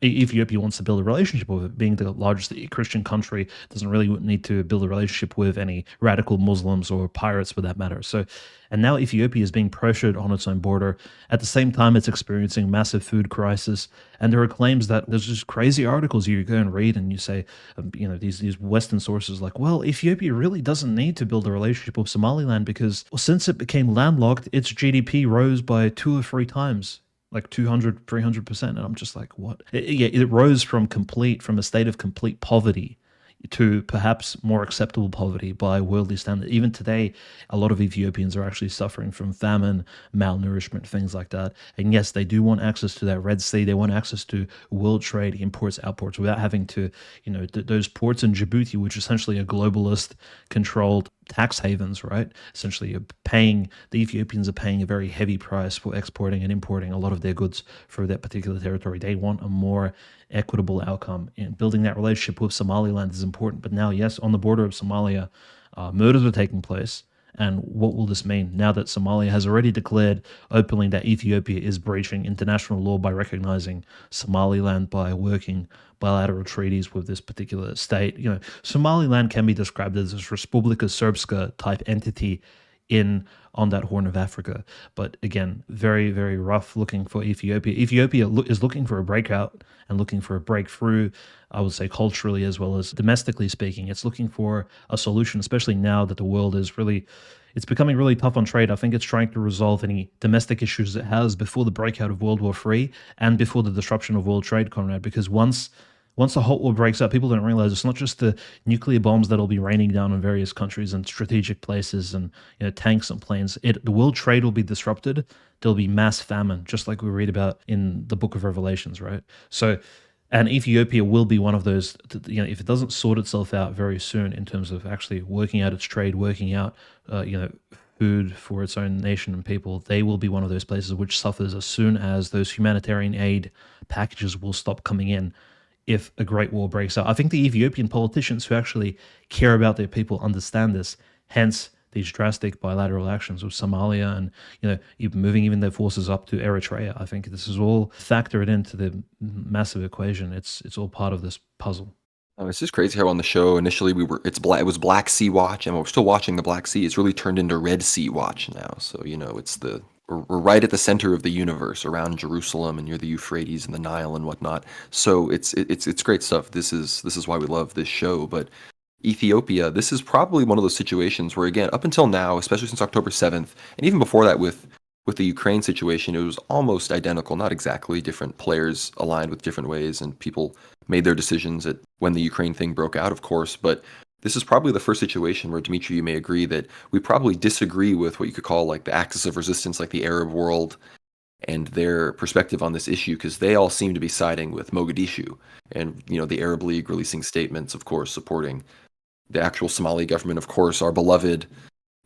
Ethiopia wants to build a relationship with it, being the largest Christian country, doesn't really need to build a relationship with any radical Muslims or pirates for that matter. So, and now Ethiopia is being pressured on its own border. At the same time, it's experiencing massive food crisis. And there are claims that there's just crazy articles you go and read and you say, these Western sources like, well, Ethiopia really doesn't need to build a relationship with Somaliland because since it became landlocked, its GDP rose by 2 or 3 times, like 200, 300%. And I'm just like, what? It rose from a state of complete poverty to perhaps more acceptable poverty by worldly standards. Even today, a lot of Ethiopians are actually suffering from famine, malnourishment, things like that. And yes, they do want access to that Red Sea. They want access to world trade, imports, outports, without having to, those ports in Djibouti, which is essentially a globalist controlled tax havens, right? Essentially, the Ethiopians are paying a very heavy price for exporting and importing a lot of their goods through that particular territory. They want a more equitable outcome, and building that relationship with Somaliland is important. But now, yes, on the border of Somalia, murders are taking place. And what will this mean now that Somalia has already declared openly that Ethiopia is breaching international law by recognizing Somaliland by working bilateral treaties with this particular state? Somaliland can be described as this Respublika Srpska type entity on that Horn of Africa. But again, very, very rough looking for Ethiopia. Ethiopia is looking for a breakout and looking for a breakthrough, I would say culturally as well as domestically speaking. It's looking for a solution, especially now that the world is it's becoming really tough on trade. I think it's trying to resolve any domestic issues it has before the breakout of World War III and before the disruption of world trade, Conrad, because once once the hot war breaks out, people don't realize it's not just the nuclear bombs that'll be raining down on various countries and strategic places and tanks and planes. The world trade will be disrupted. There'll be mass famine, just like we read about in the Book of Revelations, right? So, and Ethiopia will be one of those. If it doesn't sort itself out very soon in terms of actually working out its trade, working out, food for its own nation and people, they will be one of those places which suffers as soon as those humanitarian aid packages will stop coming in if a great war breaks out. I think the Ethiopian politicians who actually care about their people understand this, hence these drastic bilateral actions with Somalia and moving even their forces up to Eritrea. I think this is all factored into the massive equation. It's all part of this puzzle. It's just crazy how on the show initially it was Black Sea Watch, and we're still watching the Black Sea. It's really turned into Red Sea Watch now. So we're right at the center of the universe around Jerusalem and near the Euphrates and the Nile and whatnot. So it's great stuff. This is why we love this show. But Ethiopia, this is probably one of those situations where, again, up until now, especially since October 7th, and even before that with the Ukraine situation, it was almost identical, not exactly, different players aligned with different ways, and people made their decisions at when the Ukraine thing broke out, of course. But this is probably the first situation where, Dimitri, you may agree that we probably disagree with what you could call like the axis of resistance, like the Arab world, and their perspective on this issue, because they all seem to be siding with Mogadishu, and the Arab League releasing statements, of course, supporting the actual Somali government, of course, our beloved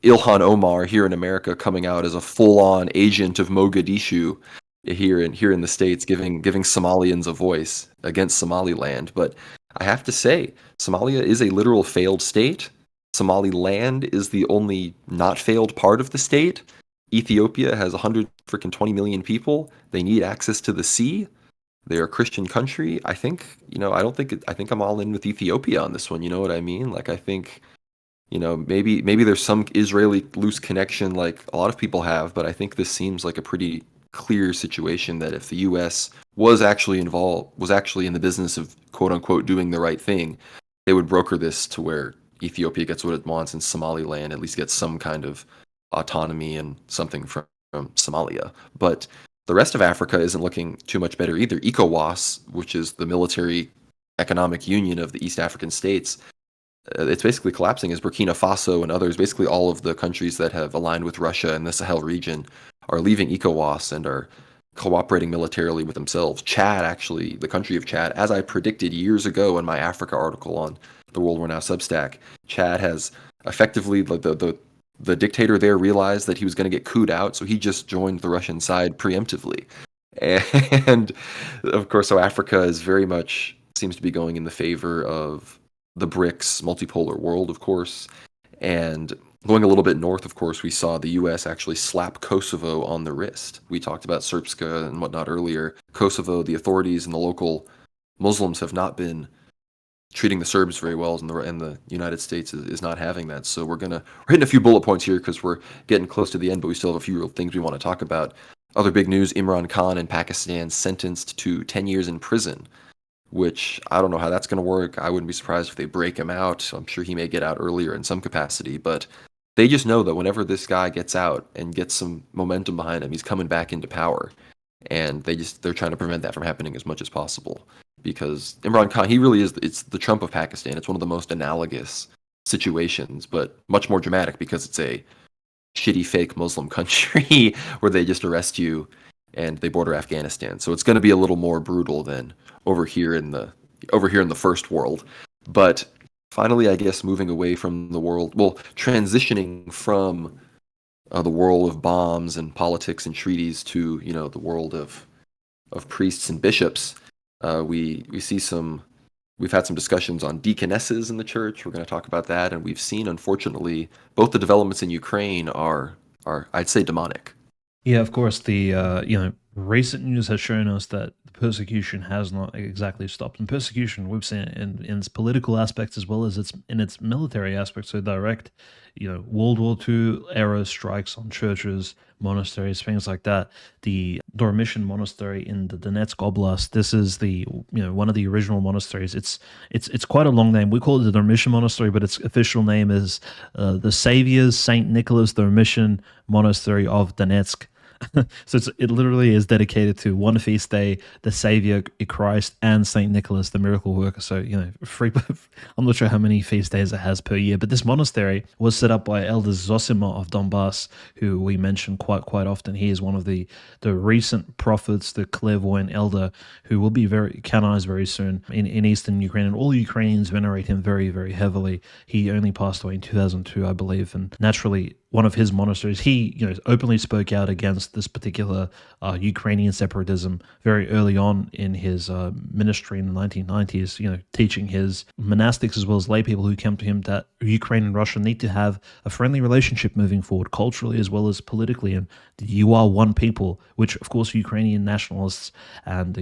Ilhan Omar here in America coming out as a full-on agent of Mogadishu here in the States, giving Somalians a voice against Somaliland. But I have to say, Somalia is a literal failed state. Somaliland is the only not failed part of the state. Ethiopia has 120 million people. They need access to the sea. They're a Christian country. I think, I think I'm all in with Ethiopia on this one. You know what I mean? Like, I think, maybe there's some Israeli loose connection like a lot of people have, but I think this seems like a pretty clear situation that if the U.S. was actually in the business of quote unquote doing the right thing, they would broker this to where Ethiopia gets what it wants and Somaliland at least gets some kind of autonomy and something from Somalia. But the rest of Africa isn't looking too much better either. ECOWAS, which is the military economic union of the East African states, it's basically collapsing as Burkina Faso and others, basically all of the countries that have aligned with Russia in the Sahel region, are leaving ECOWAS and are cooperating militarily with themselves. Chad, actually, the country of Chad, as I predicted years ago in my Africa article on the World War Now Substack, Chad has effectively, the dictator there realized that he was going to get cooed out, so he just joined the Russian side preemptively. And of course, so Africa is very much seems to be going in the favor of the BRICS multipolar world, of course. And going a little bit north, of course, we saw the U.S. actually slap Kosovo on the wrist. We talked about Srpska and whatnot earlier. Kosovo, the authorities and the local Muslims have not been treating the Serbs very well, and the United States is not having that. So we're hitting a few bullet points here because we're getting close to the end, but we still have a few real things we want to talk about. Other big news: Imran Khan in Pakistan sentenced to 10 years in prison, which I don't know how that's going to work. I wouldn't be surprised if they break him out. I'm sure he may get out earlier in some capacity, but they just know that whenever this guy gets out and gets some momentum behind him, he's coming back into power, and they're trying to prevent that from happening as much as possible. Because Imran Khan, he really is, it's the Trump of Pakistan. It's one of the most analogous situations, but much more dramatic because it's a shitty fake Muslim country where they just arrest you and they border Afghanistan. So it's going to be a little more brutal than over here in the first world. But finally, I guess moving away from the world, transitioning from the world of bombs and politics and treaties to the world of priests and bishops. We've had some discussions on deaconesses in the church. We're going to talk about that, and we've seen, unfortunately, both the developments in Ukraine are I'd say demonic. Yeah, of course. The recent news has shown us that the persecution has not exactly stopped. And persecution we've seen in its political aspects as well as in its military aspects. So direct, World War II era strikes on churches, monasteries, things like that. The Dormition Monastery in the Donetsk Oblast. This is one of the original monasteries. It's quite a long name. We call it the Dormition Monastery, but its official name is the Saviors Saint Nicholas Dormition Monastery of Donetsk. So it literally is dedicated to one feast day, the Savior Christ, and Saint Nicholas, the miracle worker. So free. I'm not sure how many feast days it has per year, but this monastery was set up by Elder Zosima of Donbass, who we mention quite often. He is one of the recent prophets, the clairvoyant elder, who will be very canonized very soon in eastern Ukraine, and all Ukrainians venerate him very heavily. He only passed away in 2002, I believe, and naturally, one of his monasteries, he openly spoke out against this particular Ukrainian separatism very early on in his ministry in the 1990s, teaching his monastics as well as lay people who came to him that Ukraine and Russia need to have a friendly relationship moving forward, culturally as well as politically, and you are one people, which of course Ukrainian nationalists and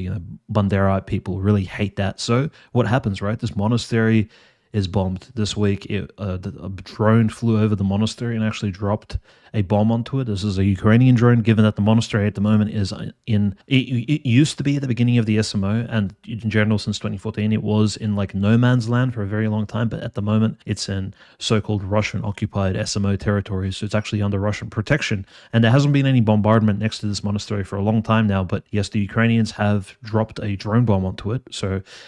Banderite people really hate that. So what happens, right? This monastery is bombed this week. A drone flew over the monastery and actually dropped a bomb onto it. This is a Ukrainian drone, given that the monastery at the moment is it used to be at the beginning of the SMO, and in general since 2014 it was in like no man's land for a very long time, but at the moment it's in so-called Russian occupied SMO territory, so it's actually under Russian protection, and there hasn't been any bombardment next to this monastery for a long time now. But yes, the Ukrainians have dropped a drone bomb onto it.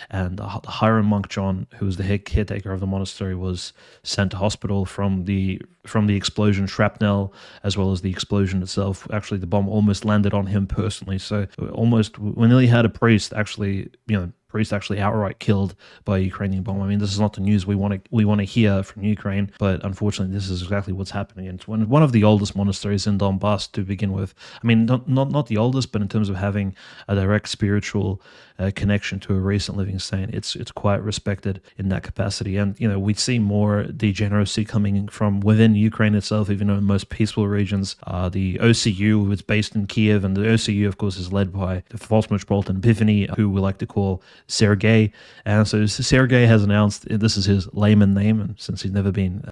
And the Hiram monk John, who was the head caretaker of the monastery, was sent to hospital from the explosion, shrapnel, as well as the explosion itself. Actually, the bomb almost landed on him personally. So we nearly had a priest actually outright killed by a Ukrainian bomb. I mean, this is not the news we want to hear from Ukraine, but unfortunately, this is exactly what's happening. It's one of the oldest monasteries in Donbass to begin with. I mean, not the oldest, but in terms of having a direct spiritual connection to a recent living saint, it's quite respected in that capacity. And we see more degeneracy coming from within Ukraine itself, even in most peaceful regions. The OCU is based in Kiev, and the OCU, of course, is led by the false Metropolitan Epiphany, who we like to call Sergei. And so Sergei has announced, this is his layman name, and since he's never been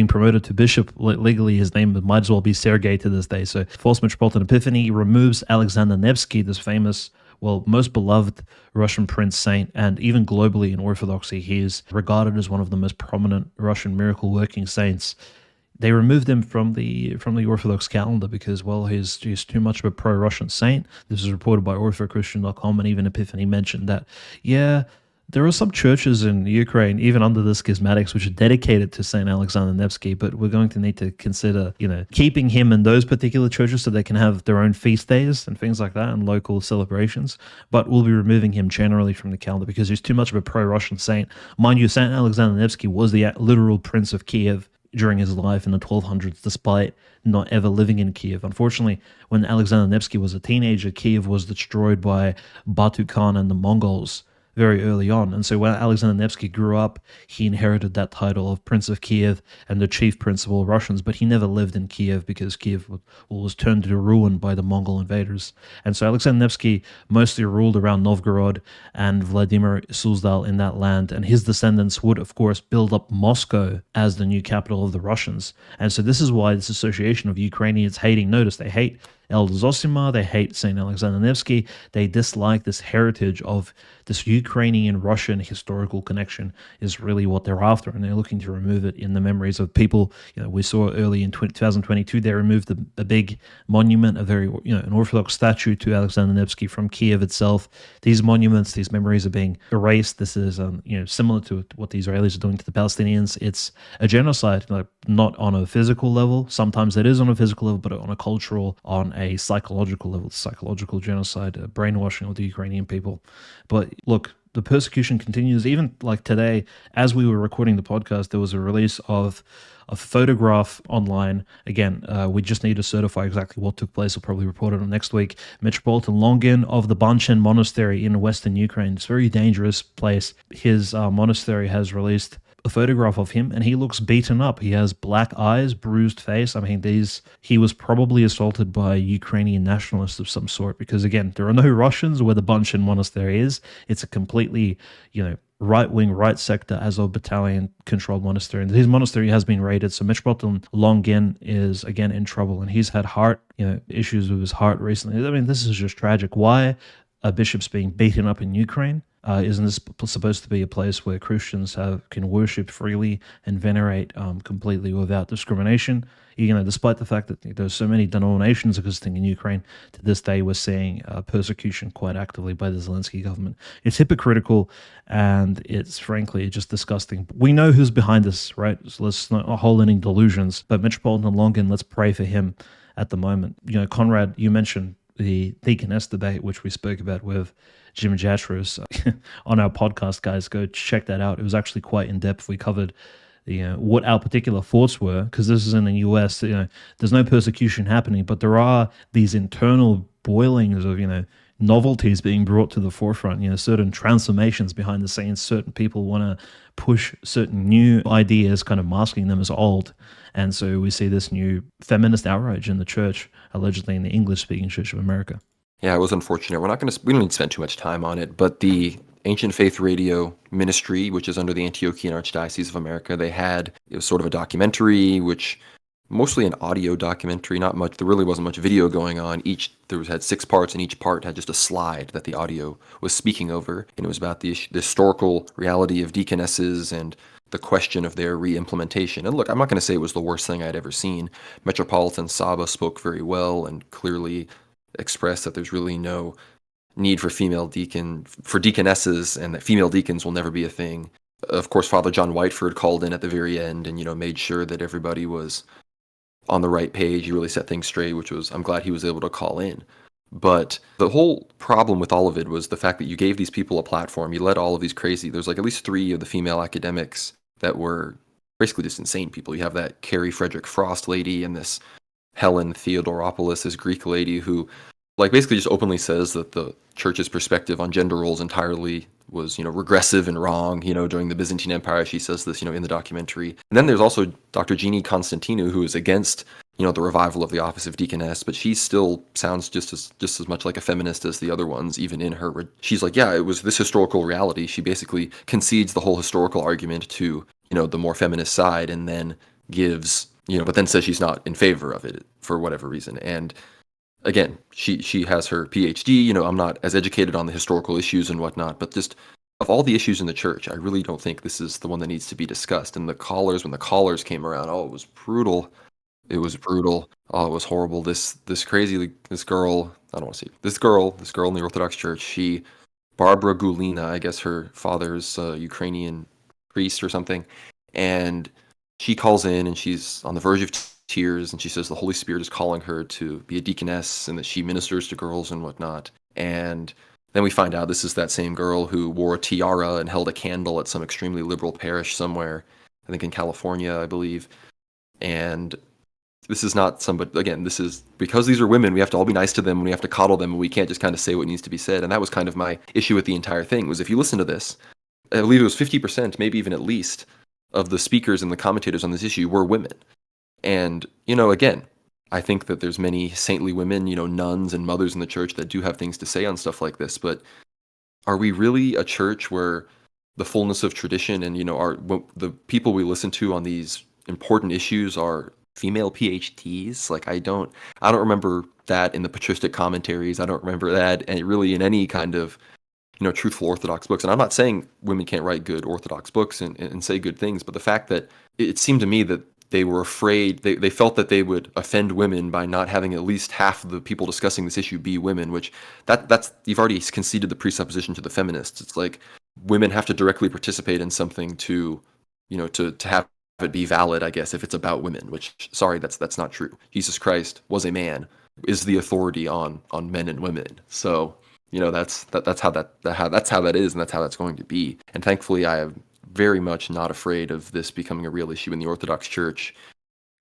promoted to bishop legally, his name might as well be Sergei to this day. So false Metropolitan Epiphany removes Alexander Nevsky, this famous, most beloved Russian prince saint, and even globally in Orthodoxy, he is regarded as one of the most prominent Russian miracle working saints. They removed him from the Orthodox calendar because, he's too much of a pro-Russian saint. This is reported by OrthoChristian.com, and even Epiphany mentioned that, there are some churches in Ukraine, even under the schismatics, which are dedicated to Saint Alexander Nevsky, but we're going to need to consider, keeping him in those particular churches so they can have their own feast days and things like that and local celebrations. But we'll be removing him generally from the calendar because he's too much of a pro-Russian saint. Mind you, Saint Alexander Nevsky was the literal Prince of Kiev during his life in the 1200s, despite not ever living in Kiev. Unfortunately, when Alexander Nevsky was a teenager, Kiev was destroyed by Batu Khan and the Mongols very early on. And so when Alexander Nevsky grew up, he inherited that title of Prince of Kiev and the chief prince of all Russians, but he never lived in Kiev because Kiev was turned to ruin by the Mongol invaders. And so Alexander Nevsky mostly ruled around Novgorod and Vladimir Suzdal in that land, and his descendants would, of course, build up Moscow as the new capital of the Russians. And so this is why this association of Ukrainians they hate Elder Zosima, they hate St. Alexander Nevsky, they dislike this heritage of this Ukrainian-Russian historical connection is really what they're after, and they're looking to remove it in the memories of people. We saw early in 2022, they removed a big monument, an Orthodox statue to Alexander Nevsky from Kiev itself. These monuments, these memories are being erased. This is, similar to what the Israelis are doing to the Palestinians. It's a genocide, not on a physical level. Sometimes it is on a physical level, but on a cultural, on a psychological level, psychological genocide, brainwashing of the Ukrainian people. But look, the persecution continues. Even like today, as we were recording the podcast, there was a release of a photograph online. Again, we just need to certify exactly what took place. I'll probably report it on next week. Metropolitan Longin of the Banchen Monastery in western Ukraine. It's a very dangerous place. His monastery has released a photograph of him, and he looks beaten up. He has black eyes, bruised face. I mean, he was probably assaulted by Ukrainian nationalists of some sort, because again, there are no Russians where the Banchen Monastery is. It's a completely, right-wing, right sector Azov battalion controlled monastery. And his monastery has been raided. So Metropolitan Longin is again in trouble, and he's had heart, issues with his heart recently. I mean, this is just tragic. Why are bishops being beaten up in Ukraine? Isn't this supposed to be a place where Christians can worship freely and venerate completely without discrimination? Despite the fact that there's so many denominations existing in Ukraine, to this day we're seeing persecution quite actively by the Zelensky government. It's hypocritical, and it's frankly just disgusting. We know who's behind this, right? So let's not hold any delusions. But Metropolitan Longin, let's pray for him at the moment. Conrad, you mentioned the deaconess debate, which we spoke about with Jim Jatros on our podcast, guys. Go check that out. It was actually quite in depth. We covered what our particular thoughts were, because this is in the US. There's no persecution happening, but there are these internal boilings of novelties being brought to the forefront. Certain transformations behind the scenes. Certain people want to push certain new ideas, kind of masking them as old. And so we see this new feminist outrage in the church, allegedly in the English-speaking Church of America. Yeah, it was unfortunate. We don't need to spend too much time on it, but the Ancient Faith Radio Ministry, which is under the Antiochian Archdiocese of America, it was sort of a documentary, which mostly an audio documentary, not much, there really wasn't much video going on. There had 6 parts, and each part had just a slide that the audio was speaking over, and it was about the historical reality of deaconesses and the question of their re-implementation. And look, I'm not going to say it was the worst thing I'd ever seen. Metropolitan Saba spoke very well and clearly expressed that there's really no need for deaconesses, and that female deacons will never be a thing. Of course, Father John Whiteford called in at the very end and made sure that everybody was on the right page. He really set things straight, I'm glad he was able to call in. But the whole problem with all of it was the fact that you gave these people a platform. You let all of these there's like at least 3 of the female academics that were basically just insane people. You have that Carrie Frederick Frost lady and this Helen Theodoropoulos, this Greek lady who basically just openly says that the church's perspective on gender roles entirely was, regressive and wrong, during the Byzantine Empire. She says this, in the documentary. And then there's also Dr. Jeannie Constantinou, who is against, the revival of the office of deaconess, but she still sounds just as much like a feminist as the other ones, even in her. She's like, yeah, it was this historical reality. She basically concedes the whole historical argument to, the more feminist side, and then gives, but then says she's not in favor of it for whatever reason. And again, she has her PhD. I'm not as educated on the historical issues and whatnot, but just of all the issues in the church, I really don't think this is the one that needs to be discussed. And when the callers came around, it was brutal. It was brutal. Oh, it was horrible. This girl, I don't want to say this girl in the Orthodox Church, Barbara Gulina, I guess her father's Ukrainian priest or something, and she calls in and she's on the verge of tears, and she says the Holy Spirit is calling her to be a deaconess and that she ministers to girls and whatnot. And then we find out this is that same girl who wore a tiara and held a candle at some extremely liberal parish somewhere, I think in California, I believe. And this is not somebody, again, this is because these are women, we have to all be nice to them and we have to coddle them, and we can't just kind of say what needs to be said. And that was kind of my issue with the entire thing, was if you listen to this, I believe it was 50%, maybe even at least, of the speakers and the commentators on this issue were women. And, again, I think that there's many saintly women, nuns and mothers in the church that do have things to say on stuff like this. But are we really a church where the fullness of tradition and, the people we listen to on these important issues are female PhDs? I don't remember that in the patristic commentaries. I don't remember that really in any kind of, truthful Orthodox books. And I'm not saying women can't write good Orthodox books and say good things, but the fact that it seemed to me that they were afraid, they felt that they would offend women by not having at least half of the people discussing this issue be women, which that's you've already conceded the presupposition to the feminists. It's like women have to directly participate in something to have it be valid, I guess, if it's about women, which, sorry, that's not true. Jesus Christ was a man, is the authority on men and women. So, that's how that is, and that's how that's going to be. And thankfully, I am very much not afraid of this becoming a real issue in the Orthodox Church.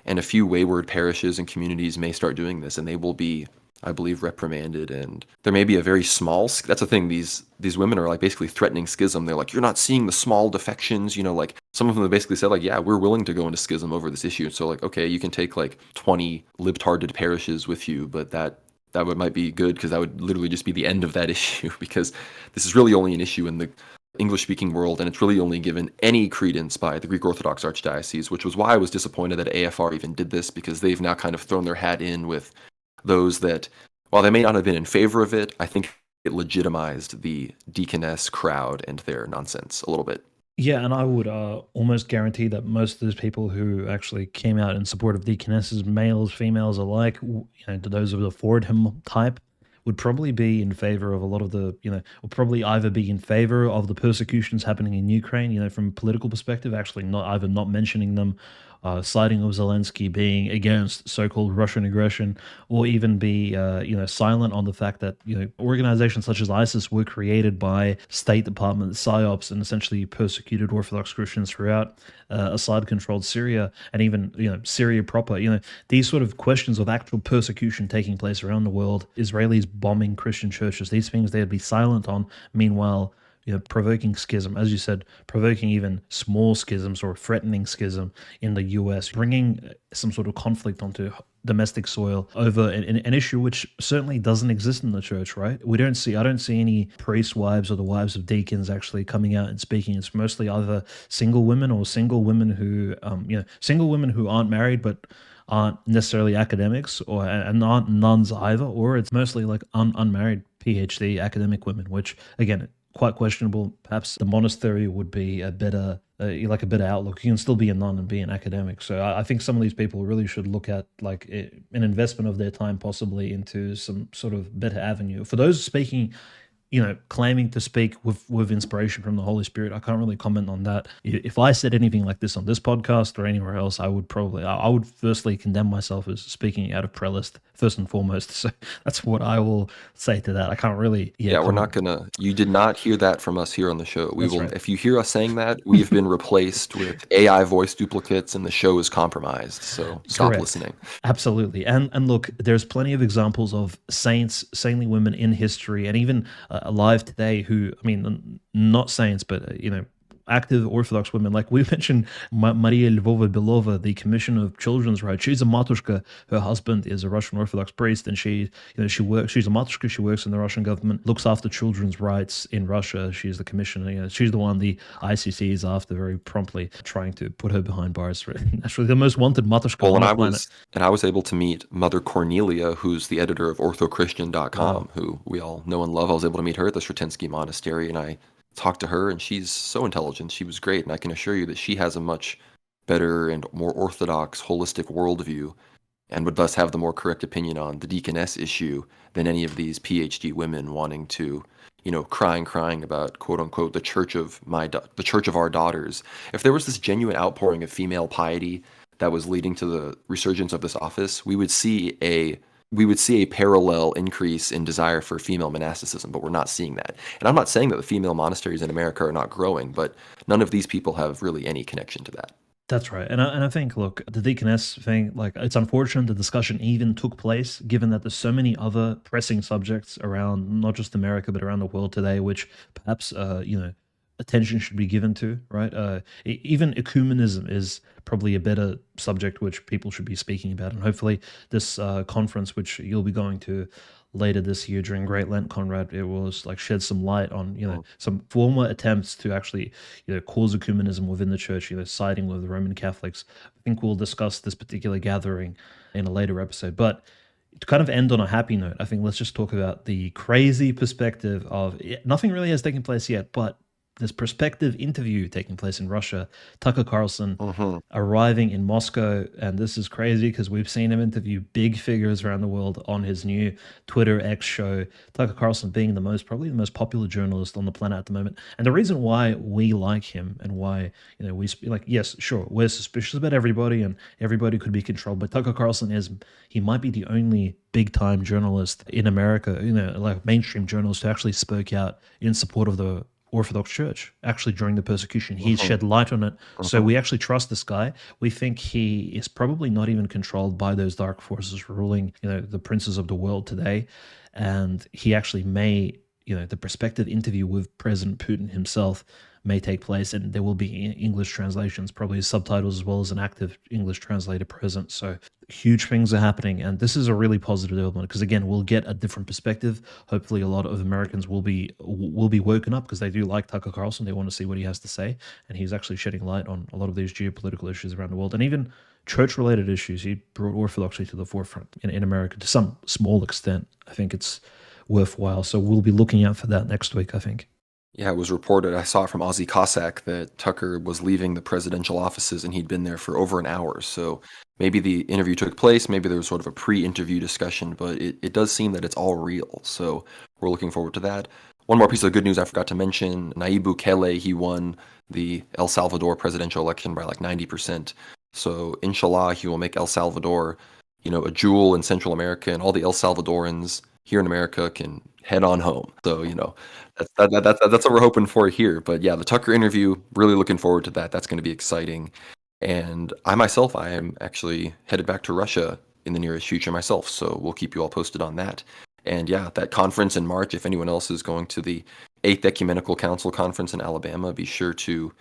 And a few wayward parishes and communities may start doing this, and they will be, I believe, reprimanded. And there may be a very small, that's the thing, these women are basically threatening schism. They're like, you're not seeing the small defections, some of them basically said yeah, we're willing to go into schism over this issue. So okay, you can take 20 libtarded parishes with you, but that might be good, because that would literally just be the end of that issue, because this is really only an issue in the English-speaking world, and it's really only given any credence by the Greek Orthodox Archdiocese, which was why I was disappointed that AFR even did this, because they've now kind of thrown their hat in with those that, while they may not have been in favor of it, I think it legitimized the deaconess crowd and their nonsense a little bit. Yeah, and I would almost guarantee that most of those people who actually came out in support of deaconesses, males, females alike, those of the Fordham type, would probably be in favor of a lot of the, would probably either be in favor of the persecutions happening in Ukraine, from a political perspective, actually not either not mentioning them, siding with Zelensky, being against so-called Russian aggression, or even be, silent on the fact that organizations such as ISIS were created by State Department psyops and essentially persecuted Orthodox Christians throughout Assad-controlled Syria and even Syria proper. These sort of questions of actual persecution taking place around the world, Israelis bombing Christian churches, these things they would be silent on. Meanwhile, provoking schism, as you said, provoking even small schisms or threatening schism in the US, bringing some sort of conflict onto domestic soil over an issue which certainly doesn't exist in the church, right? I don't see any priest wives or the wives of deacons actually coming out and speaking. It's mostly either single women or single women who, single women who aren't married but aren't necessarily academics and aren't nuns either, or it's mostly like unmarried PhD academic women, which again, quite questionable. Perhaps the monastery would be a better, like a better outlook. You can still be a nun and be an academic. So I think some of these people really should look at like an investment of their time possibly into some sort of better avenue. For those speaking, claiming to speak with inspiration from the Holy Spirit, I can't really comment on that. If I said anything like this on this podcast or anywhere else, I would firstly condemn myself as speaking out of prelist first and foremost. So that's what I will say to that. I can't really, Yeah, we're not comment. gonna. You did not hear that from us here on the show. We That's will. right. If you hear us saying that, we've been replaced with AI voice duplicates, and the show is compromised. So stop Correct. listening. Absolutely. And look, there's plenty of examples of saints, saintly women in history, and even alive today who, I mean, not saints, but active Orthodox women. Like we mentioned, Maria Lvova Belova, the Commission of Children's Rights. She's a matushka. Her husband is a Russian Orthodox priest, and she works. She's a matushka. She works in the Russian government, looks after children's rights in Russia. She's the commissioner. She's the one the ICC is after very promptly, trying to put her behind bars. Actually, the most wanted matushka Well, on and the I planet. was and I was able to meet Mother Cornelia, who's the editor of Wow. orthochristian.com, who we all know and love. I was able to meet her at the Sretinsky Monastery, and I talked to her, and she's so intelligent. She was great, and I can assure you that she has a much better and more orthodox, holistic worldview, and would thus have the more correct opinion on the deaconess issue than any of these PhD women wanting to, crying about quote unquote the church of our daughters. If there was this genuine outpouring of female piety that was leading to the resurgence of this office, we would see a parallel increase in desire for female monasticism, but we're not seeing that. And I'm not saying that the female monasteries in America are not growing, but none of these people have really any connection to that. That's right. And I think, look, the deaconess thing, like, it's unfortunate the discussion even took place, given that there's so many other pressing subjects around not just America, but around the world today, which perhaps, attention should be given to, right? Even ecumenism is probably a better subject which people should be speaking about. And hopefully, this conference, which you'll be going to later this year during Great Lent, Conrad, it will like shed some light on Mm. some former attempts to actually cause ecumenism within the church, siding with the Roman Catholics. I think we'll discuss this particular gathering in a later episode, but to kind of end on a happy note, I think let's just talk about the crazy perspective of nothing really has taken place yet, but this prospective interview taking place in Russia. Tucker Carlson Mhm. arriving in Moscow, and this is crazy because we've seen him interview big figures around the world on his new Twitter X show. Tucker Carlson being probably the most popular journalist on the planet at the moment, and the reason why we like him and why like, yes, sure, we're suspicious about everybody, and everybody could be controlled, but Tucker Carlson he might be the only big time journalist in America, like mainstream journalist who actually spoke out in support of the Orthodox Church actually during the persecution. He's Mhm. shed light on it. So Mhm. we actually trust this guy. We think he is probably not even controlled by those dark forces ruling, the princes of the world today. And he actually may, the prospective interview with President Putin himself may take place, and there will be English translations, probably subtitles, as well as an active English translator present. So huge things are happening, and this is a really positive development because again, we'll get a different perspective. Hopefully, a lot of Americans will be woken up because they do like Tucker Carlson. They want to see what he has to say, and he's actually shedding light on a lot of these geopolitical issues around the world, and even church-related issues. He brought orthodoxy to the forefront in America to some small extent. I think it's worthwhile. So we'll be looking out for that next week, I think. Yeah, it was reported. I saw it from Ozzy Cossack that Tucker was leaving the presidential offices and he'd been there for over an hour. So maybe the interview took place, maybe there was sort of a pre-interview discussion, but it does seem that it's all real. So we're looking forward to that. One more piece of good news I forgot to mention, Nayib Bukele, he won the El Salvador presidential election by like 90%. So inshallah, he will make El Salvador, a jewel in Central America, and all the El Salvadorans here in America can head on home. So, that's what we're hoping for here. But yeah, the Tucker interview, really looking forward to that. That's going to be exciting. And I am actually headed back to Russia in the nearest future myself. So we'll keep you all posted on that. And yeah, that conference in March, if anyone else is going to the 8th Ecumenical Council Conference in Alabama, be sure to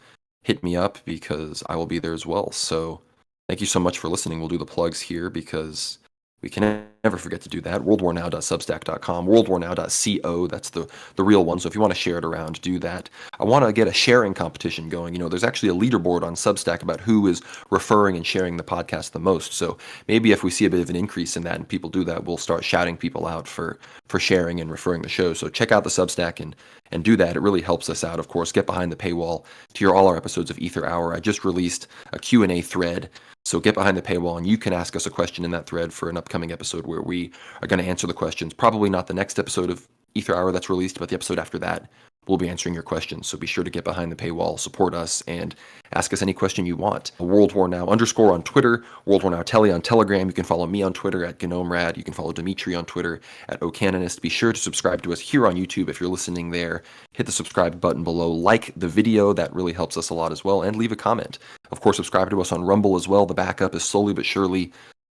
hit me up because I will be there as well. So thank you so much for listening. We'll do the plugs here because we can never forget to do that. worldwarnow.substack.com, worldwarnow.co, that's the real one. So if you want to share it around, do that. I want to get a sharing competition going. There's actually a leaderboard on Substack about who is referring and sharing the podcast the most. So maybe if we see a bit of an increase in that and people do that, we'll start shouting people out for sharing and referring the show. So check out the Substack and do that. It really helps us out. Of course, get behind the paywall to hear all our episodes of Ether Hour. I just released a Q&A thread. So get behind the paywall and you can ask us a question in that thread for an upcoming episode where we are going to answer the questions. Probably not the next episode of Ether Hour that's released, but the episode after that, we'll be answering your questions. So be sure to get behind the paywall, support us, and ask us any question you want. World War Now _ on Twitter, World War Now Telly on Telegram. You can follow me on Twitter at GnomeRad. You can follow Dimitri on Twitter at Ocanonist. Be sure to subscribe to us here on YouTube if you're listening there. Hit the subscribe button below. Like the video. That really helps us a lot as well. And leave a comment. Of course, subscribe to us on Rumble as well. The backup is slowly but surely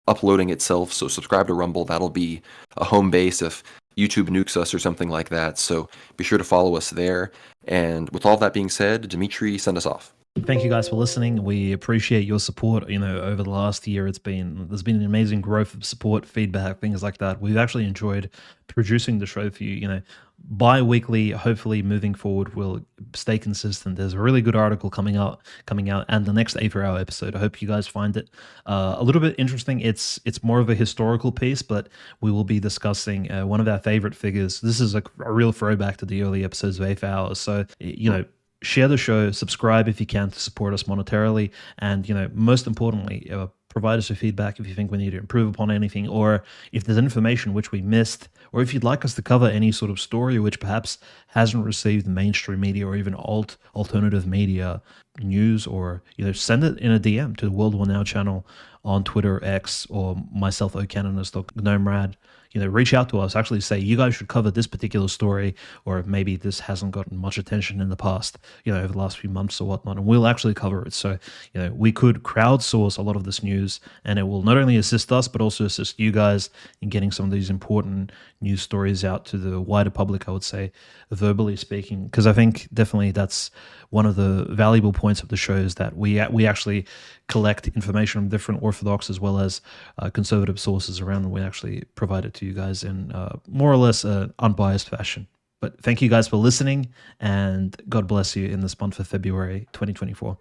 uploading itself. So subscribe to Rumble. That'll be a home base if YouTube nukes us or something like that. So be sure to follow us there. And with all that being said, Dimitri, send us off. Thank you guys for listening. We appreciate your support. Over the last year, there's been an amazing growth of support, feedback, things like that. We've actually enjoyed producing the show for you. Bi-weekly, hopefully moving forward, we'll stay consistent. There's a really good article coming out, and the next Ether Hour episode. I hope you guys find it a little bit interesting. It's more of a historical piece, but we will be discussing one of our favorite figures. This is a real throwback to the early episodes of Ether Hour. So, share the show, subscribe if you can to support us monetarily, and most importantly, provide us with feedback if you think we need to improve upon anything, or if there's information which we missed, or if you'd like us to cover any sort of story which perhaps hasn't received mainstream media or even alternative media news, or send it in a DM to the World War Now channel on Twitter, X, or myself, Ocanonist, or GnomeRad. Reach out to us, actually say, you guys should cover this particular story, or maybe this hasn't gotten much attention in the past, over the last few months or whatnot, and we'll actually cover it. So, we could crowdsource a lot of this news, and it will not only assist us, but also assist you guys in getting some of these important news stories out to the wider public, I would say, verbally speaking, because I think definitely that's one of the valuable points of the show is that we actually collect information from different Orthodox as well as conservative sources around, and we actually provide it to you guys in more or less an unbiased fashion. But thank you guys for listening, and God bless you in this month of February 2024.